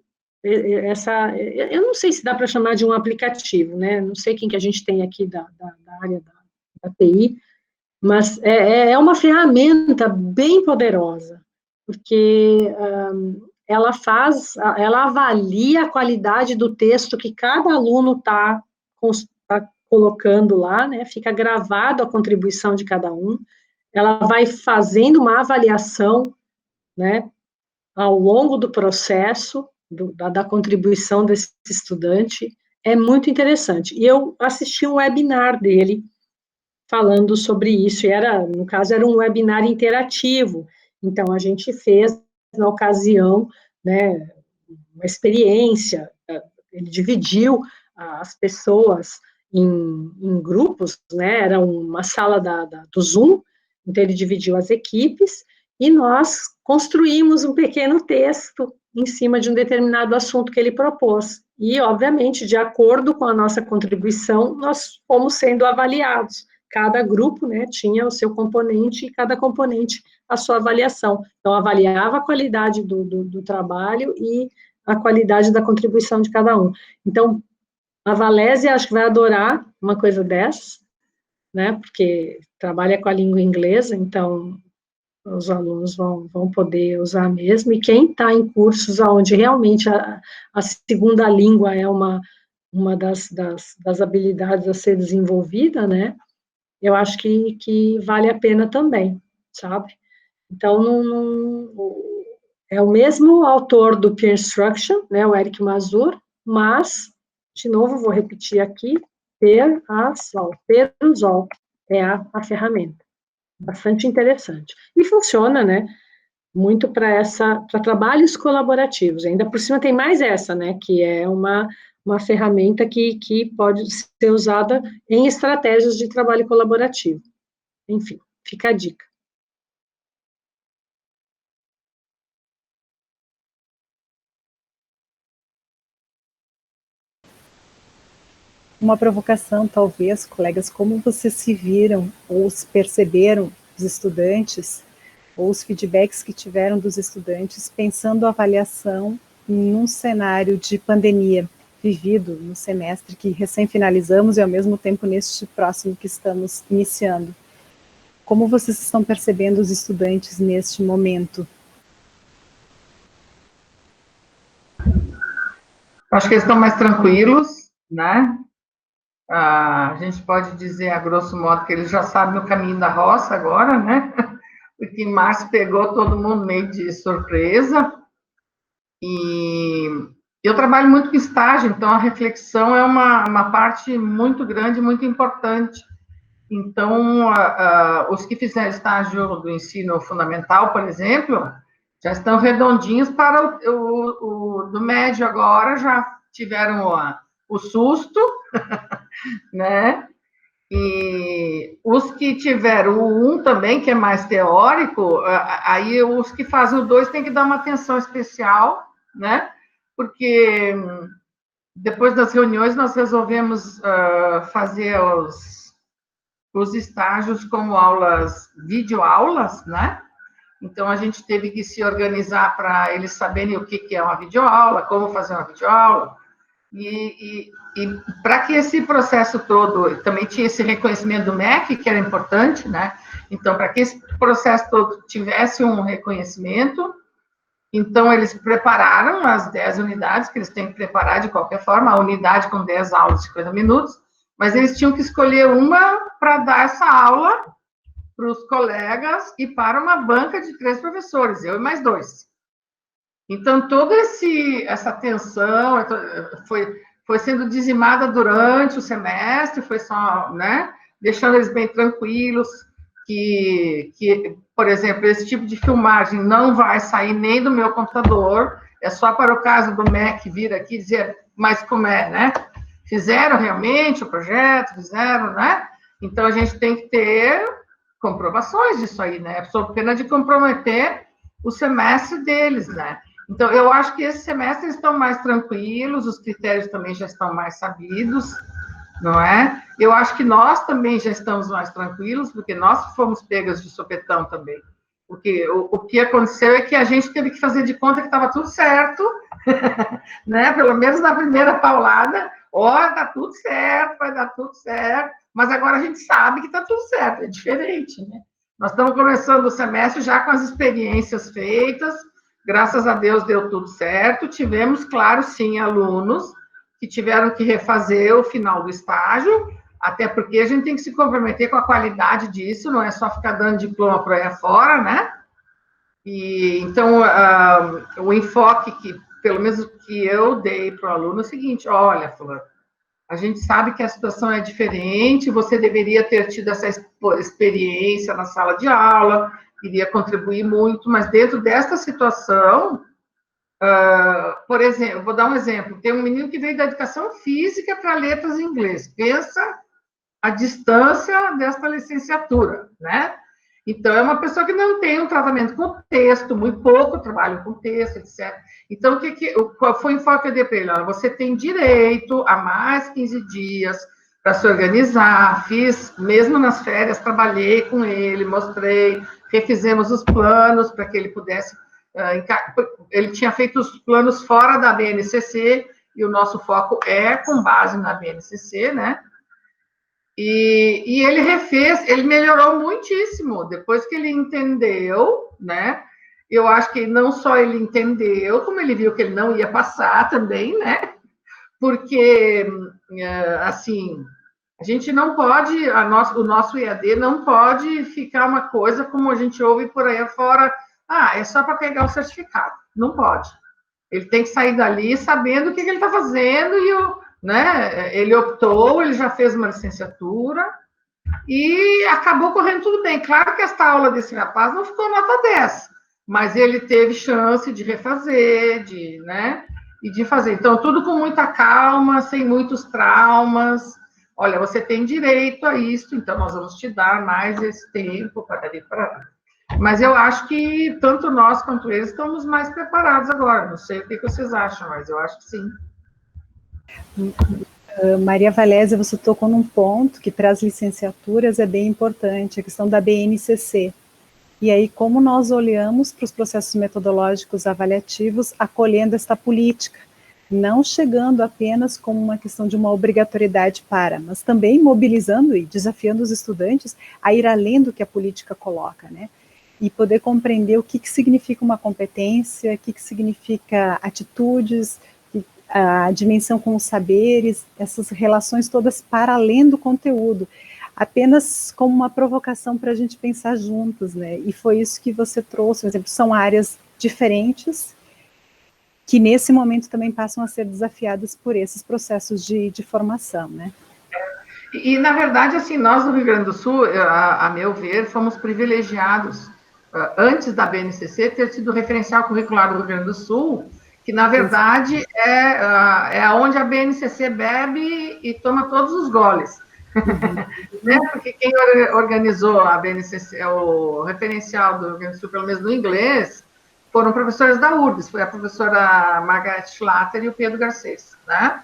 não sei se dá para chamar de um aplicativo, né? Não sei quem que a gente tem aqui da área da TI, mas é uma ferramenta bem poderosa, porque ela avalia a qualidade do texto que cada aluno está colocando lá, né? Fica gravado a contribuição de cada um, ela vai fazendo uma avaliação, né, ao longo do processo da contribuição desse estudante. É muito interessante. E eu assisti um webinar dele falando sobre isso, e no caso, era um webinar interativo. Então, a gente fez, na ocasião, né, uma experiência, ele dividiu as pessoas em grupos, né, era uma sala do Zoom, então ele dividiu as equipes, e nós construímos um pequeno texto em cima de um determinado assunto que ele propôs. E, obviamente, de acordo com a nossa contribuição, nós fomos sendo avaliados. Cada grupo, né, tinha o seu componente, e cada componente a sua avaliação. Então, avaliava a qualidade do trabalho e a qualidade da contribuição de cada um. Então, a Valésia acho que vai adorar uma coisa dessas, né, porque trabalha com a língua inglesa, então os alunos vão poder usar mesmo, e quem está em cursos onde realmente a segunda língua é uma das habilidades a ser desenvolvida, né, eu acho que vale a pena também, sabe? Então, é o mesmo autor do Peer Instruction, né, o Eric Mazur, mas, de novo, vou repetir aqui, Perusol é a ferramenta. Bastante interessante. E funciona, né, muito para trabalhos colaborativos. Ainda por cima tem mais essa, né, que é uma ferramenta que pode ser usada em estratégias de trabalho colaborativo. Enfim, fica a dica. Uma provocação, talvez, colegas, como vocês se viram ou se perceberam os estudantes, ou os feedbacks que tiveram dos estudantes, pensando a avaliação num cenário de pandemia vivido no semestre que recém finalizamos e, ao mesmo tempo, neste próximo que estamos iniciando. Como vocês estão percebendo os estudantes neste momento? Acho que eles estão mais tranquilos, né? A gente pode dizer, a grosso modo, que eles já sabem o caminho da roça agora, né? Porque em março pegou todo mundo meio de surpresa. E eu trabalho muito com estágio, então a reflexão é uma parte muito grande, muito importante. Então, os que fizeram estágio do ensino fundamental, por exemplo, já estão redondinhos para o do médio agora, já tiveram o susto, né? E os que tiveram o 1 também, que é mais teórico, aí os que fazem o 2 têm que dar uma atenção especial, né? Porque depois das reuniões nós resolvemos fazer os estágios como aulas, videoaulas, né? Então a gente teve que se organizar para eles saberem o que é uma videoaula, como fazer uma videoaula. E para que esse processo todo, também tinha esse reconhecimento do MEC, que era importante, né? Então, para que esse processo todo tivesse um reconhecimento, então eles prepararam as 10 unidades, que eles têm que preparar de qualquer forma, a unidade com 10 aulas de 50 minutos, mas eles tinham que escolher uma para dar essa aula para os colegas e para uma banca de 3 professores, eu e mais 2. Então, toda essa tensão foi sendo dizimada durante o semestre, foi só, né, deixando eles bem tranquilos, que, por exemplo, esse tipo de filmagem não vai sair nem do meu computador, é só para o caso do MEC vir aqui dizer, mas como é, né? Fizeram realmente o projeto, fizeram, né? Então, a gente tem que ter comprovações disso aí, né? Sob pena de comprometer o semestre deles, né? Então, eu acho que esse semestre eles estão mais tranquilos, os critérios também já estão mais sabidos, não é? Eu acho que nós também já estamos mais tranquilos, porque nós fomos pegas de sopetão também. Porque o que aconteceu é que a gente teve que fazer de conta que estava tudo certo, né? Pelo menos na primeira paulada, tá tudo certo, vai dar tudo certo, mas agora a gente sabe que está tudo certo, é diferente, né? Nós estamos começando o semestre já com as experiências feitas, graças a Deus deu tudo certo, tivemos, claro, sim, alunos que tiveram que refazer o final do estágio, até porque a gente tem que se comprometer com a qualidade disso, não é só ficar dando diploma para aí afora, né? E, então, o enfoque que, pelo menos que eu dei para o aluno, é o seguinte, olha, fulano, a gente sabe que a situação é diferente, você deveria ter tido essa experiência na sala de aula, iria contribuir muito, mas dentro desta situação, por exemplo, vou dar um exemplo, tem um menino que veio da educação física para letras em inglês, pensa a distância desta licenciatura, né? Então, é uma pessoa que não tem um tratamento com texto, muito pouco trabalho com texto, etc. Então, qual foi o enfoque que eu dei para ele? Olha, você tem direito a mais 15 dias para se organizar, fiz, mesmo nas férias, trabalhei com ele, mostrei, refizemos os planos para que ele pudesse, ele tinha feito os planos fora da BNCC, e o nosso foco é com base na BNCC, né? E ele refez, ele melhorou muitíssimo, depois que ele entendeu, né? Eu acho que não só ele entendeu, como ele viu que ele não ia passar também, né? Porque, assim, a gente não pode, o nosso EAD não pode ficar uma coisa como a gente ouve por aí afora, é só para pegar o certificado. Não pode. Ele tem que sair dali sabendo o que ele está fazendo né? Ele optou, ele já fez uma licenciatura e acabou correndo tudo bem. Claro que esta aula desse rapaz não ficou nota 10, mas ele teve chance de refazer, né? E de fazer. Então, tudo com muita calma, sem muitos traumas. Olha, você tem direito a isso, então nós vamos te dar mais esse tempo para ali para lá. Mas eu acho que tanto nós quanto eles estamos mais preparados agora. Não sei o que vocês acham, mas eu acho que sim. Maria Valésia, você tocou num ponto que para as licenciaturas é bem importante, a questão da BNCC. E aí, como nós olhamos para os processos metodológicos avaliativos, acolhendo esta política, não chegando apenas como uma questão de uma obrigatoriedade mas também mobilizando e desafiando os estudantes a ir além do que a política coloca, né? E poder compreender o que significa uma competência, o que significa atitudes, a dimensão com os saberes, essas relações todas para além do conteúdo, apenas como uma provocação para a gente pensar juntos, né? E foi isso que você trouxe, por exemplo, são áreas diferentes, que nesse momento também passam a ser desafiadas por esses processos de formação, né? E, na verdade, assim, nós no Rio Grande do Sul, a meu ver, fomos privilegiados, antes da BNCC, ter sido o referencial curricular do Rio Grande do Sul, que, na verdade, é onde a BNCC bebe e toma todos os goles. Né? Porque quem organizou a BNCC, o referencial do Rio Grande do Sul, pelo menos no inglês, foram professores da URGS, foi a professora Margaret Schlatter e o Pedro Garcês, né?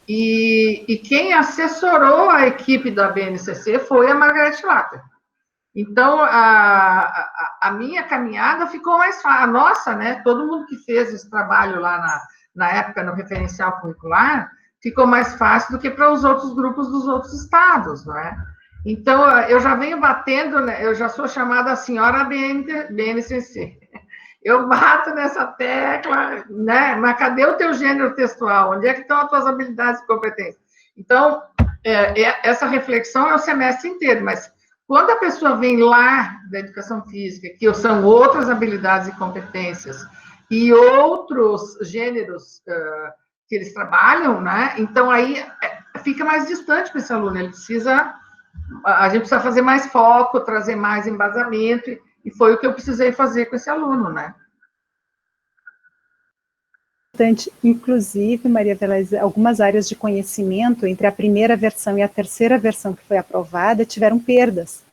E quem assessorou a equipe da BNCC foi a Margaret Schlatter. Então, a minha caminhada ficou mais fácil. A nossa, né? Todo mundo que fez esse trabalho lá na época no referencial curricular, ficou mais fácil do que para os outros grupos dos outros estados, não é? Então, eu já venho batendo, né, eu já sou chamada a senhora BNCC. Eu bato nessa tecla, né? Mas cadê o teu gênero textual? Onde é que estão as tuas habilidades e competências? Então, essa reflexão é o semestre inteiro, mas quando a pessoa vem lá da educação física, que são outras habilidades e competências, e outros gêneros que eles trabalham, né? Então, aí fica mais distante para esse aluno, a gente precisa fazer mais foco, trazer mais embasamento, e foi o que eu precisei fazer com esse aluno, né? Inclusive, Maria Velez, algumas áreas de conhecimento, entre a primeira versão e a terceira versão que foi aprovada, tiveram perdas.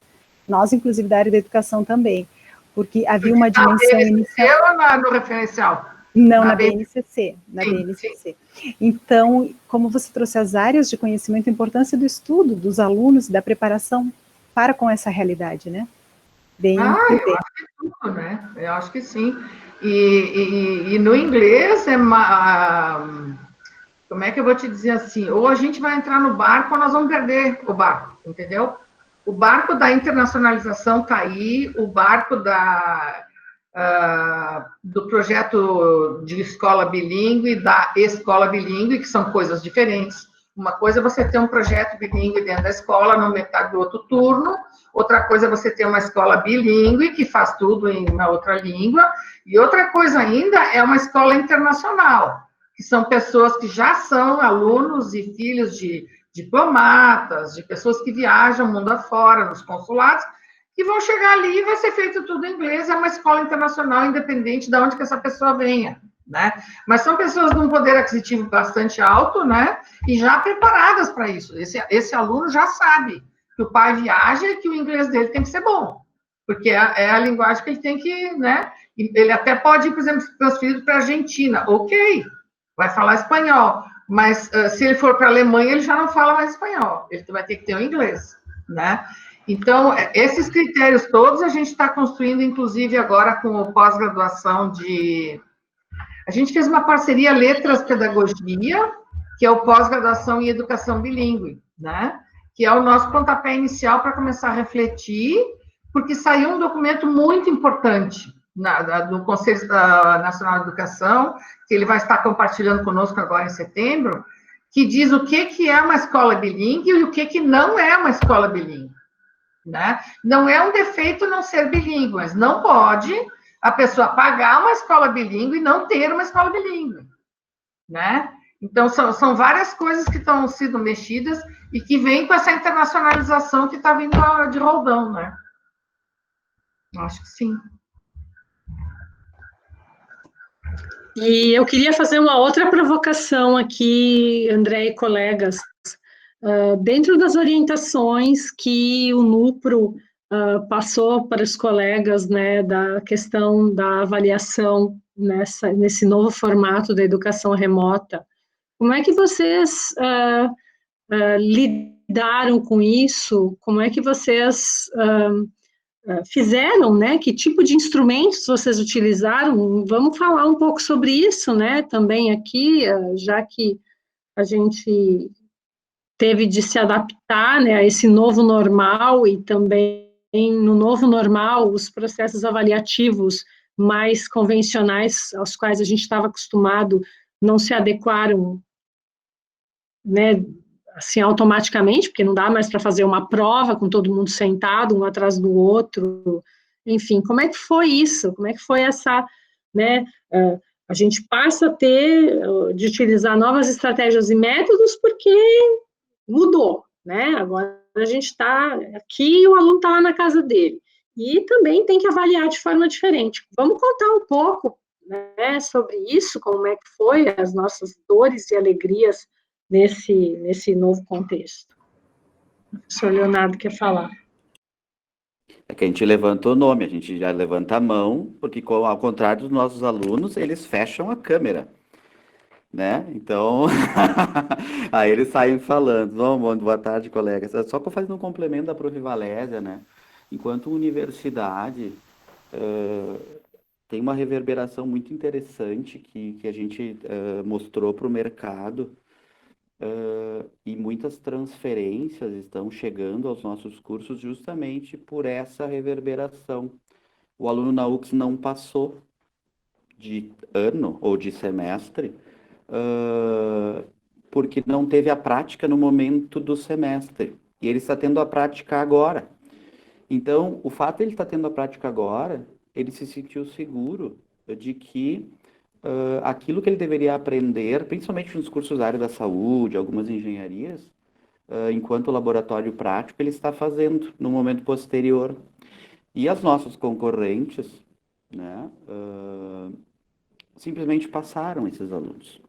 Nós, inclusive, da área da educação também, porque havia uma dimensão inicial... ou no referencial? Não, na BNCC, na BNCC. Então, como você trouxe as áreas de conhecimento, a importância do estudo dos alunos e da preparação para com essa realidade, né? Eu acho que tudo, né? Eu acho que sim. E no inglês, como é que eu vou te dizer assim? Ou a gente vai entrar no barco ou nós vamos perder o barco, entendeu? O barco da internacionalização está aí, o barco do projeto de escola bilíngue e da escola bilíngue, que são coisas diferentes. Uma coisa é você ter um projeto bilíngue dentro da escola, no metade do outro turno, outra coisa é você ter uma escola bilíngue, que faz tudo em uma outra língua, e outra coisa ainda é uma escola internacional, que são pessoas que já são alunos e filhos de diplomatas, de pessoas que viajam mundo afora, nos consulados, que vão chegar ali e vai ser feito tudo em inglês, é uma escola internacional, independente de onde que essa pessoa venha, né? Mas são pessoas de um poder aquisitivo bastante alto, né? E já preparadas para isso. Esse aluno já sabe que o pai viaja e que o inglês dele tem que ser bom, porque é a linguagem que ele tem que, né? Ele até pode ir, por exemplo, transferido para a Argentina, ok, vai falar espanhol, mas se ele for para a Alemanha, ele já não fala mais espanhol, ele vai ter que ter o inglês, né? Então, esses critérios todos a gente está construindo, inclusive, agora com o pós-graduação A gente fez uma parceria Letras Pedagogia, que é o pós-graduação em educação bilíngue, né? Que é o nosso pontapé inicial para começar a refletir, porque saiu um documento muito importante do Conselho Nacional de Educação, que ele vai estar compartilhando conosco agora em setembro, que diz o que é uma escola bilíngue e o que não é uma escola bilíngue. Né? Não é um defeito não ser bilíngue, mas não pode a pessoa pagar uma escola bilíngue e não ter uma escola bilíngue, né? Então, são várias coisas que estão sendo mexidas e que vêm com essa internacionalização que está vindo de roldão, né? Acho que sim. E eu queria fazer uma outra provocação aqui, André e colegas. Dentro das orientações que o NUPRO passou para os colegas, né, da questão da avaliação nesse novo formato da educação remota, como é que vocês lidaram com isso? Como é que vocês fizeram, né? Que tipo de instrumentos vocês utilizaram? Vamos falar um pouco sobre isso, né? Também aqui, já que a gente teve de se adaptar, né, a esse novo normal e também no novo normal os processos avaliativos mais convencionais aos quais a gente estava acostumado não se adequaram, né, assim automaticamente, porque não dá mais para fazer uma prova com todo mundo sentado um atrás do outro. Enfim, como é que foi isso? Como é que foi essa, né, a gente passa a ter de utilizar novas estratégias e métodos porque mudou, né? Agora a gente está aqui e o aluno está lá na casa dele. E também tem que avaliar de forma diferente. Vamos contar um pouco, né, sobre isso, como é que foi as nossas dores e alegrias nesse novo contexto. O professor Leonardo quer falar. É que a gente levanta o nome, a gente já levanta a mão, porque ao contrário dos nossos alunos, eles fecham a câmera. Né? Então, aí eles saem falando, boa tarde, colegas. Só que eu fazendo um complemento da Prof. Valésia, né? Enquanto universidade, tem uma reverberação muito interessante que a gente mostrou para o mercado, e muitas transferências estão chegando aos nossos cursos justamente por essa reverberação. O aluno na UX não passou de ano ou de semestre, porque não teve a prática no momento do semestre. E ele está tendo a prática agora. Então, o fato de ele estar tendo a prática agora, ele se sentiu seguro de que aquilo que ele deveria aprender, principalmente nos cursos da área da saúde, algumas engenharias, enquanto laboratório prático, ele está fazendo no momento posterior. E as nossas concorrentes, né, simplesmente passaram esses alunos.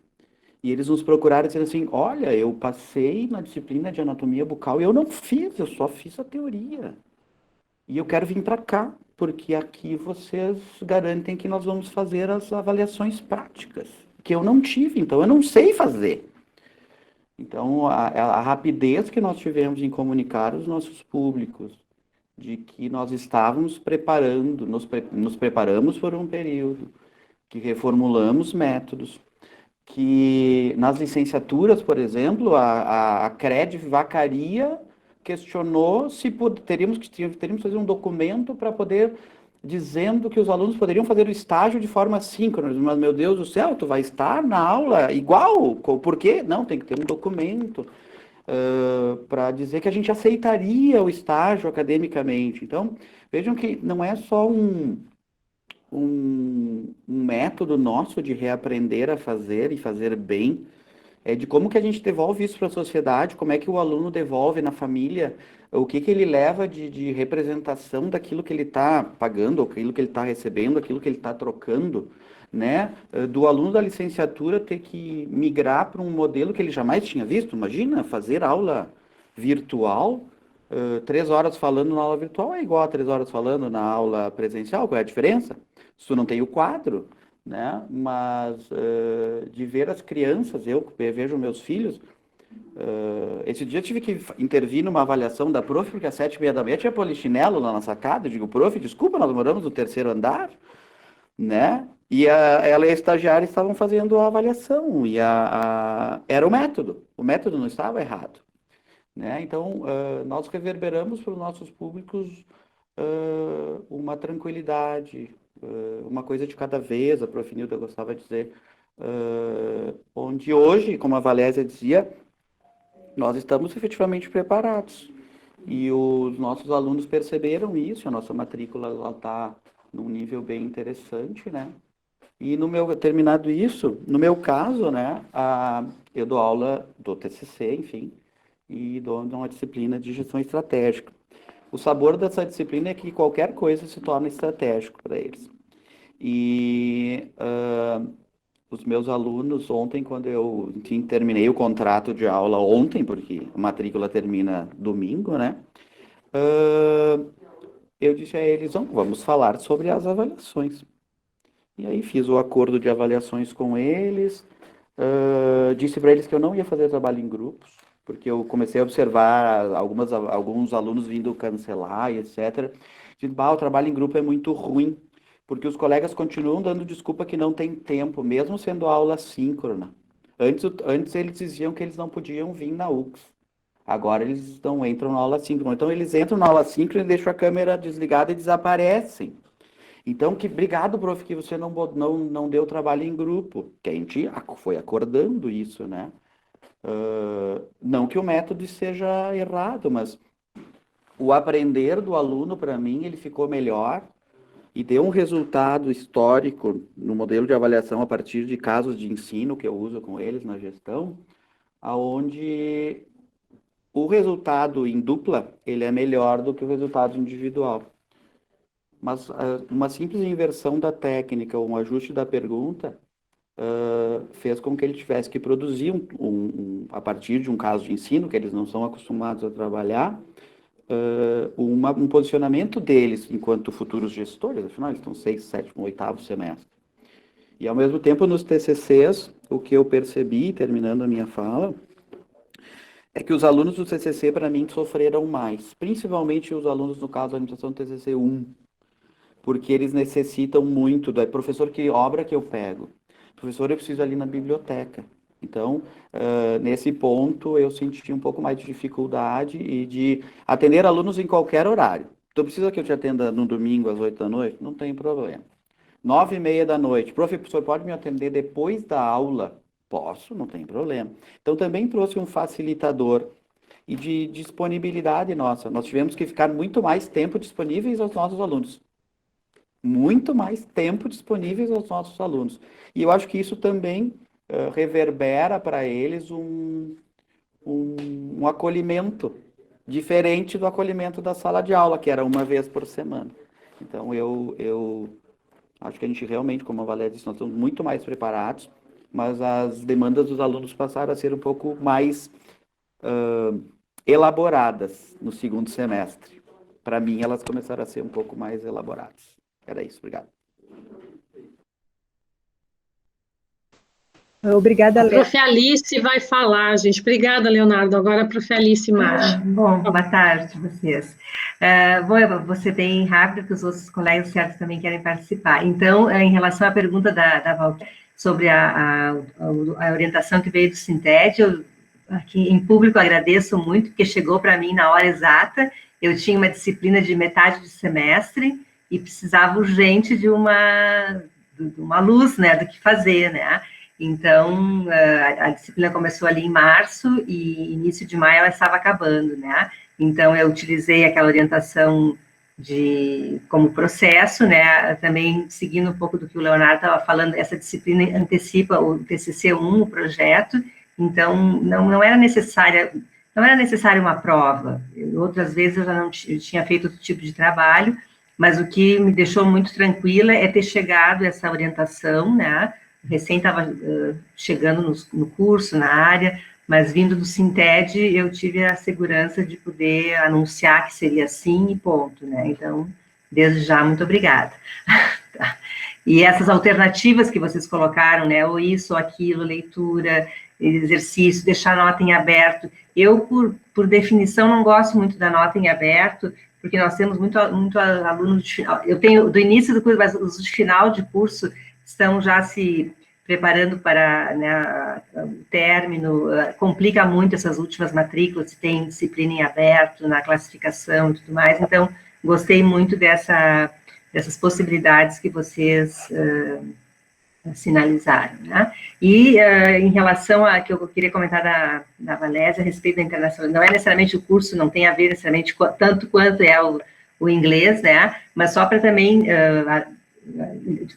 E eles nos procuraram dizendo assim, olha, eu passei na disciplina de anatomia bucal e eu não fiz, eu só fiz a teoria. E eu quero vir para cá, porque aqui vocês garantem que nós vamos fazer as avaliações práticas, que eu não tive, então eu não sei fazer. Então, a rapidez que nós tivemos em comunicar aos nossos públicos, de que nós estávamos preparando, nos preparamos por um período, que reformulamos métodos, que nas licenciaturas, por exemplo, a CRED Vacaria questionou se teríamos que fazer um documento para poder, dizendo que os alunos poderiam fazer o estágio de forma síncrona. Mas, meu Deus do céu, tu vai estar na aula igual? Por quê? Não, tem que ter um documento para dizer que a gente aceitaria o estágio academicamente. Então, vejam que não é só um método nosso de reaprender a fazer e fazer bem, é de como que a gente devolve isso para a sociedade, como é que o aluno devolve na família, o que ele leva de representação daquilo que ele está pagando, aquilo que ele está recebendo, aquilo que ele está trocando, né? Do aluno da licenciatura ter que migrar para um modelo que ele jamais tinha visto. Imagina, fazer aula virtual, 3 horas falando na aula virtual é igual a 3 horas falando na aula presencial, qual é a diferença? Se tu não tem o quadro, né? Mas de ver as crianças, eu vejo meus filhos, esse dia eu tive que intervir numa avaliação da prof, porque às 7h30 tinha polichinelo lá na sacada. Eu digo, prof, desculpa, nós moramos no 3º andar, né? E ela e a estagiária estavam fazendo a avaliação, e era o método não estava errado, né? Então, nós reverberamos para os nossos públicos uma tranquilidade, uma coisa de cada vez, a prof. Nilda gostava de dizer, onde hoje, como a Valésia dizia, nós estamos efetivamente preparados. E os nossos alunos perceberam isso, a nossa matrícula está num nível bem interessante, né? E terminado isso, no meu caso, né, eu dou aula do TCC, enfim, e dou uma disciplina de gestão estratégica. O sabor dessa disciplina é que qualquer coisa se torna estratégico para eles. E os meus alunos, ontem, quando eu terminei o contrato de aula ontem, porque a matrícula termina domingo, né? Eu disse a eles, vamos falar sobre as avaliações. E aí fiz o acordo de avaliações com eles, disse para eles que eu não ia fazer trabalho em grupos, porque eu comecei a observar alguns alunos vindo cancelar e etc. Disse, o trabalho em grupo é muito ruim, porque os colegas continuam dando desculpa que não tem tempo, mesmo sendo aula síncrona. Antes eles diziam que eles não podiam vir na UX. Agora eles entram na aula síncrona. Então eles entram na aula síncrona e deixam a câmera desligada e desaparecem. Então, obrigado, prof, que você não deu trabalho em grupo, que a gente foi acordando isso, né? Não que o método seja errado, mas o aprender do aluno, para mim, ele ficou melhor e deu um resultado histórico no modelo de avaliação a partir de casos de ensino que eu uso com eles na gestão, aonde o resultado em dupla, ele é melhor do que o resultado individual. Mas uma simples inversão da técnica, um ajuste da pergunta, fez com que ele tivesse que produzir, a partir de um caso de ensino, que eles não são acostumados a trabalhar, um posicionamento deles enquanto futuros gestores, afinal eles estão 6º, 7º, 8º semestre. E ao mesmo tempo nos TCCs, o que eu percebi, terminando a minha fala, é que os alunos do TCC, para mim, sofreram mais, principalmente os alunos, no caso da administração do TCC 1, porque eles necessitam muito da professor, que obra que eu pego? Professor, eu preciso ali na biblioteca. Então, nesse ponto, eu senti um pouco mais de dificuldade e de atender alunos em qualquer horário. Então, precisa que eu te atenda no domingo às 8 da noite? Não tem problema. 9h30 da noite, professor, pode me atender depois da aula? Posso, não tem problema. Então, também trouxe um facilitador e de disponibilidade nossa. Nós tivemos que ficar muito mais tempo disponíveis aos nossos alunos. Muito mais tempo disponíveis aos nossos alunos. E eu acho que isso também reverbera para eles um acolhimento diferente do acolhimento da sala de aula, que era uma vez por semana. Então, eu acho que a gente realmente, como a Valéria disse, nós estamos muito mais preparados, mas as demandas dos alunos passaram a ser um pouco mais elaboradas no segundo semestre. Para mim, elas começaram a ser um pouco mais elaboradas. Era isso, obrigado. Obrigada, A prof. Alice vai falar, gente. Obrigada, Leonardo. Agora a prof. Alice Marcha. Bom, boa tarde a vocês. Vou ser bem rápido, porque os outros colegas certos também querem participar. Então, em relação à pergunta da Val sobre a orientação que veio do Sintede, eu aqui em público agradeço muito, porque chegou para mim na hora exata. Eu tinha uma disciplina de metade de semestre e precisava urgente de uma luz, né, do que fazer, né? Então, a disciplina começou ali em março e início de maio ela estava acabando, né? Então, eu utilizei aquela orientação como processo, né? Também seguindo um pouco do que o Leonardo estava falando, essa disciplina antecipa o TCC1, o projeto. Então, não era necessária uma prova. Outras vezes eu já não tinha feito outro tipo de trabalho, mas o que me deixou muito tranquila é ter chegado essa orientação, né? Recém estava chegando no curso, na área, mas vindo do Sintede, eu tive a segurança de poder anunciar que seria assim e ponto, né? Então, desde já, muito obrigada. E essas alternativas que vocês colocaram, né? Ou isso, ou aquilo, leitura, exercício, deixar a nota em aberto. Eu, por definição, não gosto muito da nota em aberto, porque nós temos muito aluno de final. Eu tenho do início do curso, mas os de final de curso estão já se preparando para, né, o término, complica muito essas últimas matrículas, se tem disciplina em aberto, na classificação e tudo mais, então, gostei muito dessas possibilidades que vocês sinalizaram, né? E em relação a que eu queria comentar da Valéria a respeito da internacional, não é necessariamente o curso, não tem a ver necessariamente tanto quanto é o inglês, né? Mas só para também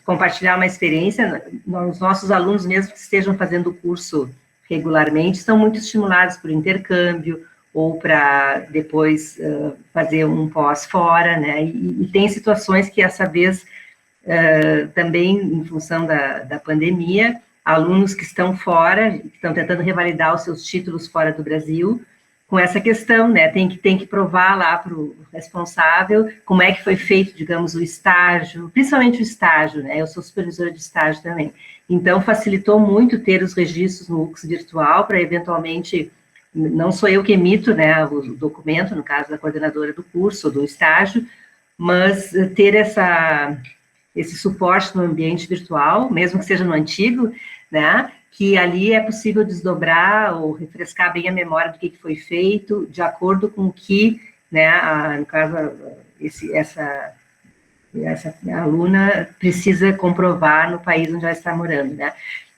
compartilhar uma experiência, os nossos alunos, mesmo que estejam fazendo o curso regularmente, estão muito estimulados por intercâmbio ou para depois fazer um pós fora, né? E tem situações que, essa vez, também, em função da pandemia, alunos que estão fora, que estão tentando revalidar os seus títulos fora do Brasil, com essa questão, né, tem que provar lá para o responsável como é que foi feito, digamos, o estágio, principalmente o estágio, né, eu sou supervisora de estágio também, então facilitou muito ter os registros no UX virtual para, eventualmente, não sou eu que emito, né, o documento, no caso da coordenadora do curso, ou do estágio, mas ter esse suporte no ambiente virtual, mesmo que seja no antigo, né, que ali é possível desdobrar ou refrescar bem a memória do que foi feito, de acordo com o que, né, no caso, essa aluna precisa comprovar no país onde ela está morando, né.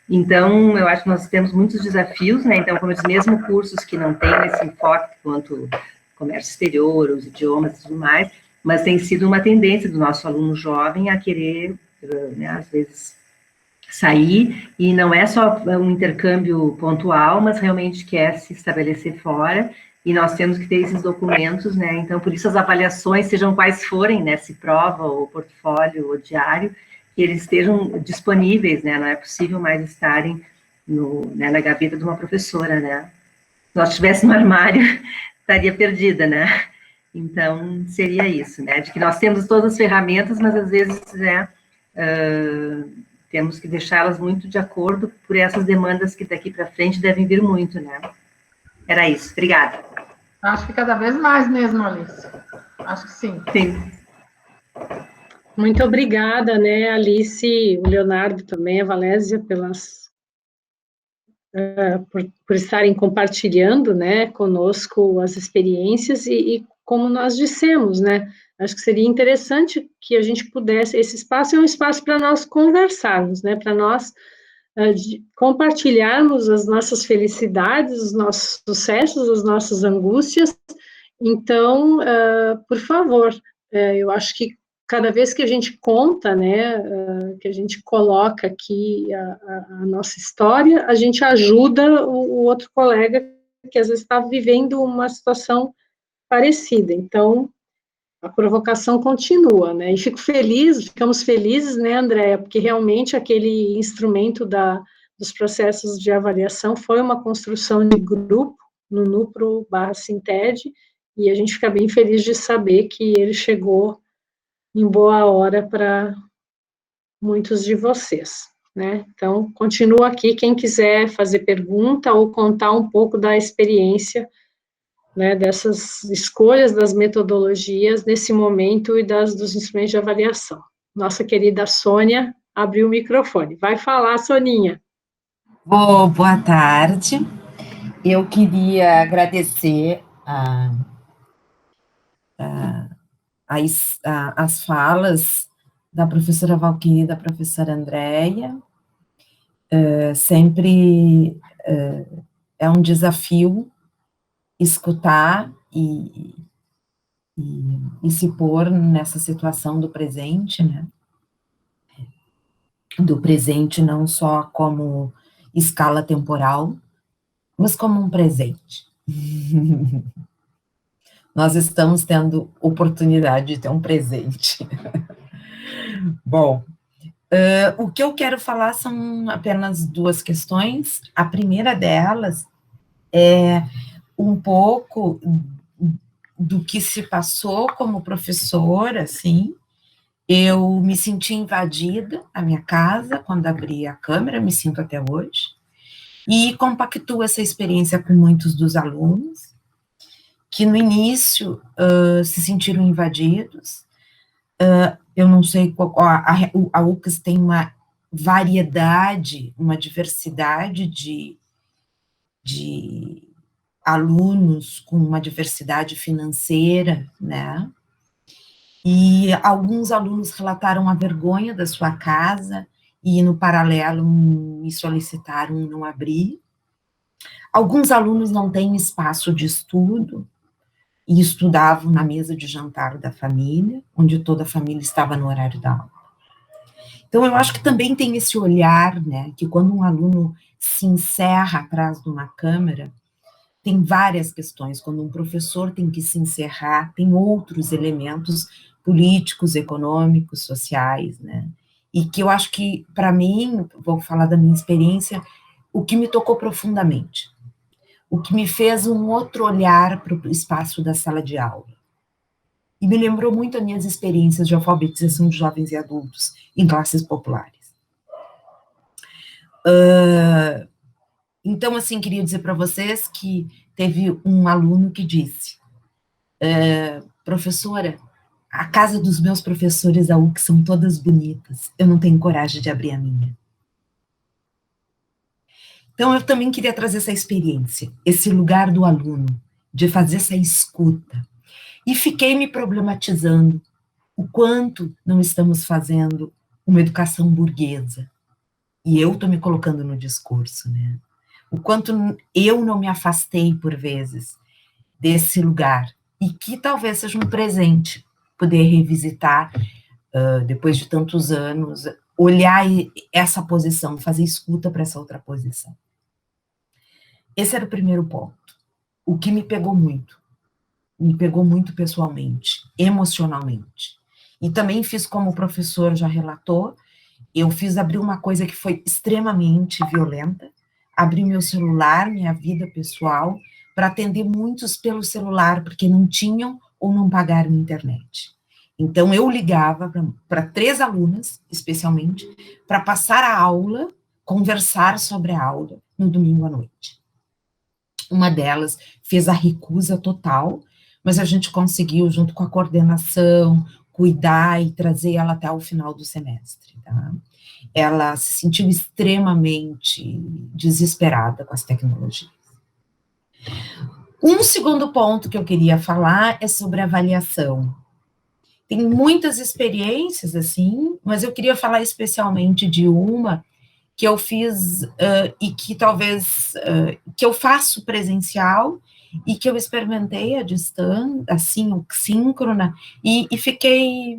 Então, eu acho que nós temos muitos desafios, né, então, como eu disse, mesmo cursos que não têm esse enfoque quanto comércio exterior, os idiomas e tudo mais, mas tem sido uma tendência do nosso aluno jovem a querer, né, às vezes, sair, e não é só um intercâmbio pontual, mas realmente quer se estabelecer fora, e nós temos que ter esses documentos, né, então, por isso as avaliações, sejam quais forem, né, se prova, ou portfólio, ou diário, que eles estejam disponíveis, né, não é possível mais estarem na gaveta de uma professora, né, se nós tivéssemos no armário, estaria perdida, né, então, seria isso, né, de que nós temos todas as ferramentas, mas às vezes, né, temos que deixá-las muito de acordo por essas demandas que daqui para frente devem vir muito, né. Era isso, obrigada. Acho que cada vez mais mesmo, Alice. Acho que sim. Sim. Muito obrigada, né, Alice, o Leonardo também, a Valésia, por estarem compartilhando, né, conosco as experiências e como nós dissemos, né, acho que seria interessante que a gente pudesse, esse espaço é um espaço para nós conversarmos, né, para nós compartilharmos as nossas felicidades, os nossos sucessos, as nossas angústias. Então, por favor, eu acho que cada vez que a gente conta, né, que a gente coloca aqui a nossa história, a gente ajuda o outro colega que às vezes está vivendo uma situação parecida. Então, a provocação continua, né? E ficamos felizes, né, Andréia, porque realmente aquele instrumento dos processos de avaliação foi uma construção de grupo no Nupro/Sinted, e a gente fica bem feliz de saber que ele chegou em boa hora para muitos de vocês, né? Então, continua aqui quem quiser fazer pergunta ou contar um pouco da experiência, né, dessas escolhas das metodologias nesse momento e dos instrumentos de avaliação. Nossa querida Sônia abriu o microfone. Vai falar, Soninha. Boa tarde. Eu queria agradecer as falas da professora Valquíria e da professora Andréia. Sempre é um desafio escutar e se pôr nessa situação do presente, né? Do presente não só como escala temporal, mas como um presente. Nós estamos tendo oportunidade de ter um presente. Bom, o que eu quero falar são apenas duas questões. A primeira delas é um pouco do que se passou como professora, assim. Eu me senti invadida na minha casa quando abri a câmera, me sinto até hoje, e compactuo essa experiência com muitos dos alunos, que no início se sentiram invadidos. Eu não sei, a UCAS tem uma variedade, uma diversidade de alunos com uma diversidade financeira, né? E alguns alunos relataram a vergonha da sua casa e, no paralelo, me solicitaram não abrir. Alguns alunos não têm espaço de estudo e estudavam na mesa de jantar da família, onde toda a família estava no horário da aula. Então, eu acho que também tem esse olhar, né, que quando um aluno se encerra atrás de uma câmera, tem várias questões. Quando um professor tem que se encerrar, tem outros elementos políticos, econômicos, sociais, né? E que eu acho que, para mim, vou falar da minha experiência, o que me tocou profundamente, o que me fez um outro olhar para o espaço da sala de aula. E me lembrou muito as minhas experiências de alfabetização de jovens e adultos em classes populares. Então, assim, queria dizer para vocês que teve um aluno que disse, professora, a casa dos meus professores da UC são todas bonitas, eu não tenho coragem de abrir a minha. Então, eu também queria trazer essa experiência, esse lugar do aluno, de fazer essa escuta. E fiquei me problematizando o quanto não estamos fazendo uma educação burguesa. E eu estou me colocando no discurso, né? O quanto eu não me afastei, por vezes, desse lugar. E que talvez seja um presente poder revisitar, depois de tantos anos, olhar essa posição, fazer escuta para essa outra posição. Esse era o primeiro ponto. O que me pegou muito pessoalmente, emocionalmente. E também fiz, como o professor já relatou, eu fiz abrir uma coisa que foi extremamente violenta, abri meu celular, minha vida pessoal, para atender muitos pelo celular, porque não tinham ou não pagaram internet. Então, eu ligava para 3 alunas, especialmente, para passar a aula, conversar sobre a aula no domingo à noite. Uma delas fez a recusa total, mas a gente conseguiu, junto com a coordenação, cuidar e trazer ela até o final do semestre, tá? Ela se sentiu extremamente desesperada com as tecnologias. Um segundo ponto que eu queria falar é sobre avaliação. Tem muitas experiências, assim, mas eu queria falar especialmente de uma que eu fiz e que talvez, que eu faço presencial e que eu experimentei à distância, assim, síncrona, e fiquei...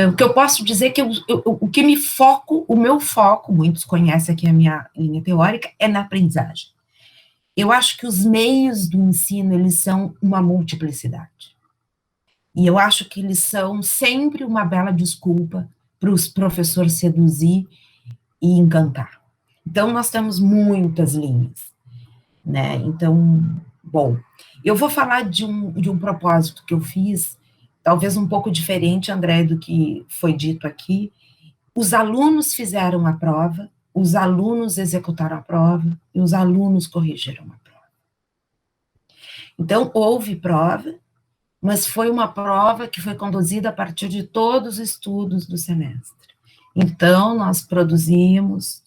o que eu posso dizer que o que me foco, o meu foco, muitos conhecem aqui a minha linha teórica, é na aprendizagem. Eu acho que os meios do ensino, eles são uma multiplicidade. E eu acho que eles são sempre uma bela desculpa para os professores seduzir e encantar. Então, nós temos muitas linhas, né? Então, bom, eu vou falar de um propósito que eu fiz, talvez um pouco diferente, André, do que foi dito aqui. Os alunos fizeram a prova, os alunos executaram a prova e os alunos corrigiram a prova. Então, houve prova, mas foi uma prova que foi conduzida a partir de todos os estudos do semestre. Então, nós produzimos,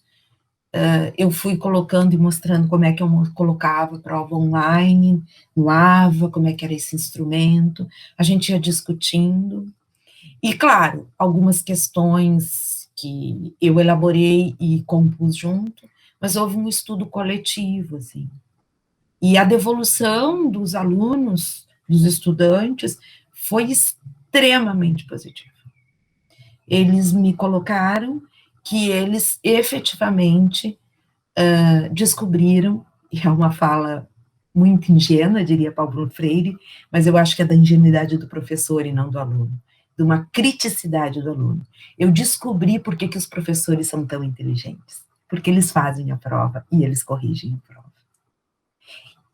eu fui colocando e mostrando como é que eu colocava a prova online, no AVA, como é que era esse instrumento, a gente ia discutindo, e, claro, algumas questões que eu elaborei e compus junto, mas houve um estudo coletivo, assim, e a devolução dos alunos, dos estudantes, foi extremamente positiva. Eles me colocaram que eles efetivamente descobriram, e é uma fala muito ingênua, diria Paulo Freire, mas eu acho que é da ingenuidade do professor e não do aluno, de uma criticidade do aluno. Eu descobri por que os professores são tão inteligentes, porque eles fazem a prova e eles corrigem a prova.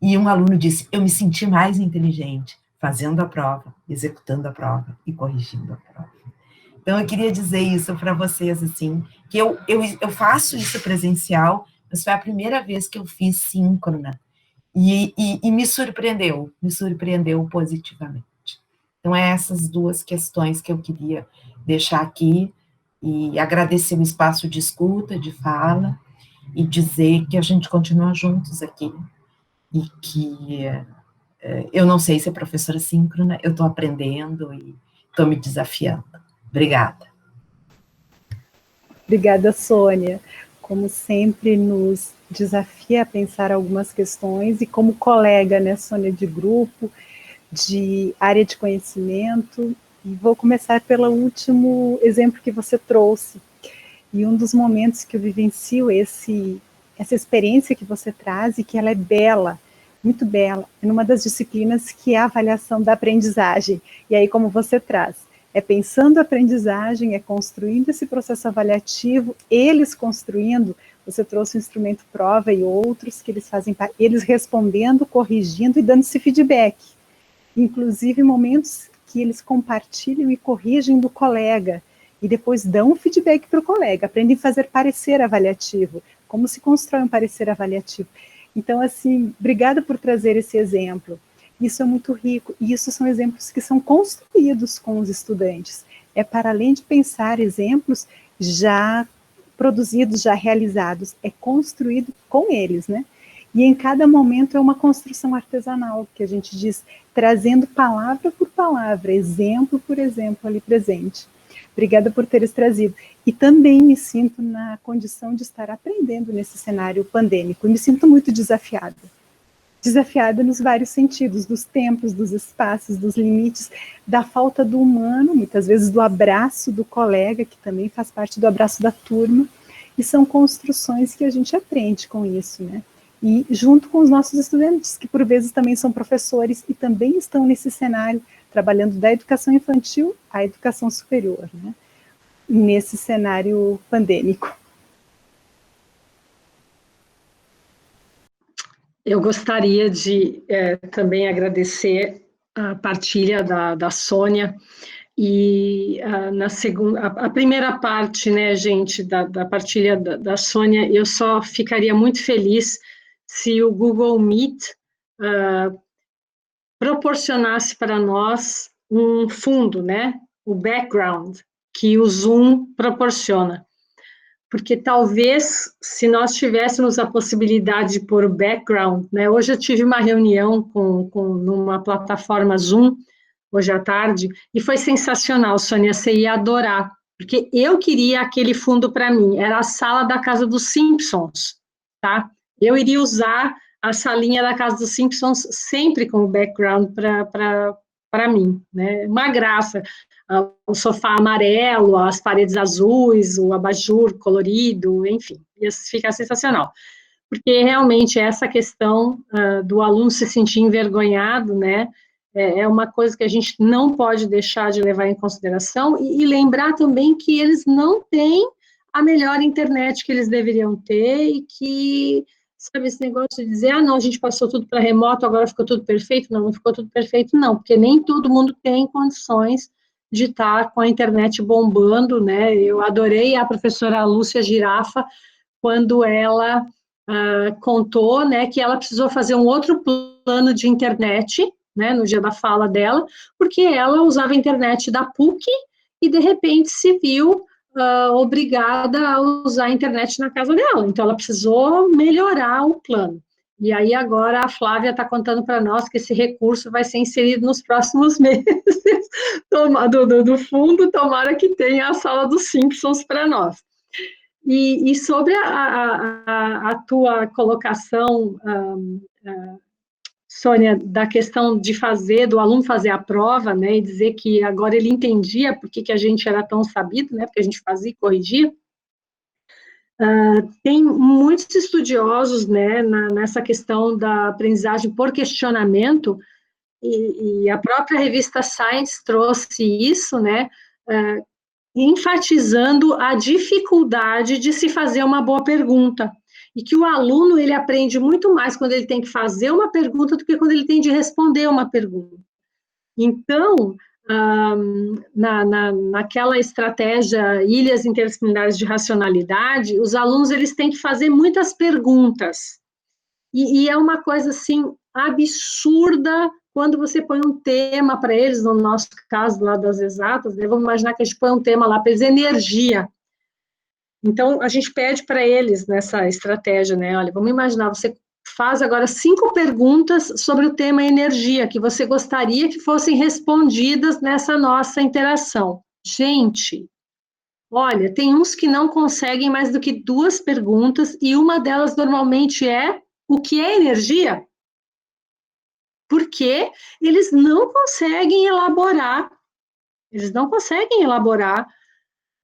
E um aluno disse, eu me senti mais inteligente fazendo a prova, executando a prova e corrigindo a prova. Então, eu queria dizer isso para vocês, assim, que eu faço isso presencial, mas foi a primeira vez que eu fiz síncrona, e me surpreendeu positivamente. Então, essas duas questões que eu queria deixar aqui, e agradecer o espaço de escuta, de fala, e dizer que a gente continua juntos aqui, e que eu não sei ser professora síncrona, eu estou aprendendo e estou me desafiando. Obrigada. Obrigada, Sônia. Como sempre, nos desafia a pensar algumas questões, e como colega, né, Sônia, de grupo, de área de conhecimento, e vou começar pelo último exemplo que você trouxe. E um dos momentos que eu vivencio essa experiência que você traz, e que ela é bela, muito bela, é numa das disciplinas que é a avaliação da aprendizagem. E aí, como você traz, é pensando a aprendizagem, é construindo esse processo avaliativo, eles construindo, você trouxe o instrumento prova e outros que eles fazem, eles respondendo, corrigindo e dando esse feedback. Inclusive momentos que eles compartilham e corrigem do colega, e depois dão um feedback para o colega, aprendem a fazer parecer avaliativo, como se constrói um parecer avaliativo. Então, assim, obrigada por trazer esse exemplo. Isso é muito rico, e isso são exemplos que são construídos com os estudantes. É para além de pensar exemplos já produzidos, já realizados, é construído com eles, né? E em cada momento é uma construção artesanal, que a gente diz, trazendo palavra por palavra, exemplo por exemplo ali presente. Obrigada por teres trazido. E também me sinto na condição de estar aprendendo nesse cenário pandêmico, e me sinto muito desafiada. Desafiada nos vários sentidos, dos tempos, dos espaços, dos limites, da falta do humano, muitas vezes do abraço do colega, que também faz parte do abraço da turma, e são construções que a gente aprende com isso, né? E junto com os nossos estudantes, que por vezes também são professores e também estão nesse cenário, trabalhando da educação infantil à educação superior, né? Nesse cenário pandêmico. Eu gostaria de também agradecer a partilha da Sônia, e a primeira parte, né, gente, da partilha da Sônia, eu só ficaria muito feliz se o Google Meet proporcionasse para nós um fundo, né? O background que o Zoom proporciona. Porque talvez, se nós tivéssemos a possibilidade de pôr o background, né? Hoje eu tive uma reunião numa plataforma Zoom, hoje à tarde, e foi sensacional, Sônia, você ia adorar, porque eu queria aquele fundo para mim, era a sala da casa dos Simpsons, tá? Eu iria usar a salinha da casa dos Simpsons sempre como background para mim, né? Uma graça, o sofá amarelo, as paredes azuis, o abajur colorido, enfim, ia ficar sensacional. Porque realmente essa questão do aluno se sentir envergonhado, né, é uma coisa que a gente não pode deixar de levar em consideração e lembrar também que eles não têm a melhor internet que eles deveriam ter e que, sabe, esse negócio de dizer, não, a gente passou tudo para remoto, agora ficou tudo perfeito, não ficou tudo perfeito, não, porque nem todo mundo tem condições de estar com a internet bombando, né, eu adorei a professora Lúcia Girafa, quando ela contou, né, que ela precisou fazer um outro plano de internet, né, no dia da fala dela, porque ela usava a internet da PUC e, de repente, se viu obrigada a usar a internet na casa dela. Então, ela precisou melhorar o plano. E aí, agora, a Flávia está contando para nós que esse recurso vai ser inserido nos próximos meses do fundo, tomara que tenha a sala dos Simpsons para nós. E sobre a tua colocação, Sônia, da questão de do aluno fazer a prova, né, e dizer que agora ele entendia por que a gente era tão sabido, né, porque a gente fazia e corrigia, tem muitos estudiosos, né, nessa questão da aprendizagem por questionamento, e a própria revista Science trouxe isso, né, enfatizando a dificuldade de se fazer uma boa pergunta, e que o aluno, ele aprende muito mais quando ele tem que fazer uma pergunta do que quando ele tem de responder uma pergunta. Então, naquela estratégia Ilhas Interdisciplinares de Racionalidade, os alunos, eles têm que fazer muitas perguntas, e é uma coisa, assim, absurda quando você põe um tema para eles, no nosso caso, lá das exatas, né, vamos imaginar que a gente põe um tema lá para eles, energia. Então, a gente pede para eles, nessa estratégia, né, olha, vamos imaginar, você faz agora 5 perguntas sobre o tema energia, que você gostaria que fossem respondidas nessa nossa interação. Gente, olha, tem uns que não conseguem mais do que 2 perguntas, e uma delas normalmente é: o que é energia? Porque eles não conseguem elaborar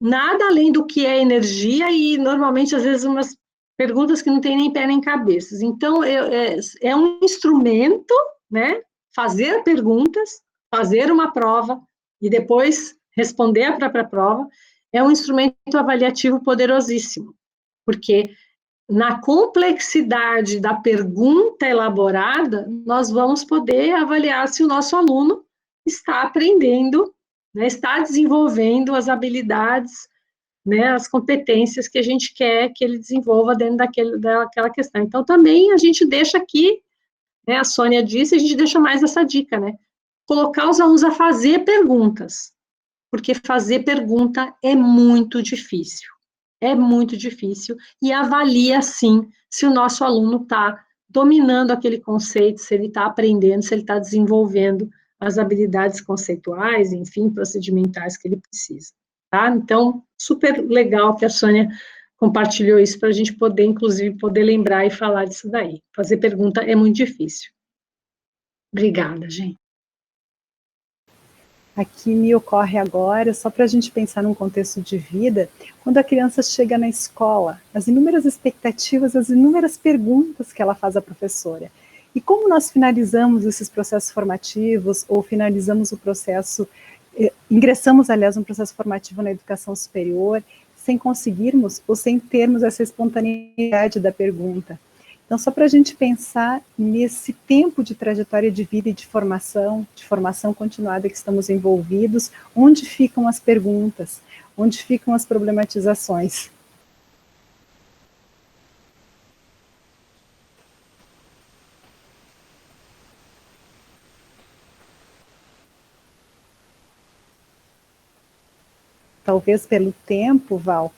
nada além do que é energia, e normalmente, às vezes, umas perguntas que não tem nem pé nem cabeça. Então, é um instrumento, né, fazer perguntas, fazer uma prova e depois responder a própria prova, é um instrumento avaliativo poderosíssimo, porque na complexidade da pergunta elaborada, nós vamos poder avaliar se o nosso aluno está aprendendo, né, está desenvolvendo as habilidades, né, as competências que a gente quer que ele desenvolva dentro daquela questão. Então, também a gente deixa aqui, né, a Sônia disse, a gente deixa mais essa dica, né, colocar os alunos a fazer perguntas, porque fazer pergunta é muito difícil. É muito difícil, e avalia, sim, se o nosso aluno está dominando aquele conceito, se ele está aprendendo, se ele está desenvolvendo as habilidades conceituais, enfim, procedimentais que ele precisa, tá? Então, super legal que a Sônia compartilhou isso para a gente poder, inclusive, poder lembrar e falar disso daí. Fazer pergunta é muito difícil. Obrigada, gente. Aqui me ocorre agora, só para a gente pensar num contexto de vida, quando a criança chega na escola, as inúmeras expectativas, as inúmeras perguntas que ela faz à professora. E como nós finalizamos esses processos formativos, ou finalizamos o processo, ingressamos, aliás, no processo formativo na educação superior, sem conseguirmos, ou sem termos essa espontaneidade da pergunta. Então, só para a gente pensar nesse tempo de trajetória de vida e de formação continuada que estamos envolvidos, onde ficam as perguntas, onde ficam as problematizações. talvez pelo tempo, Val?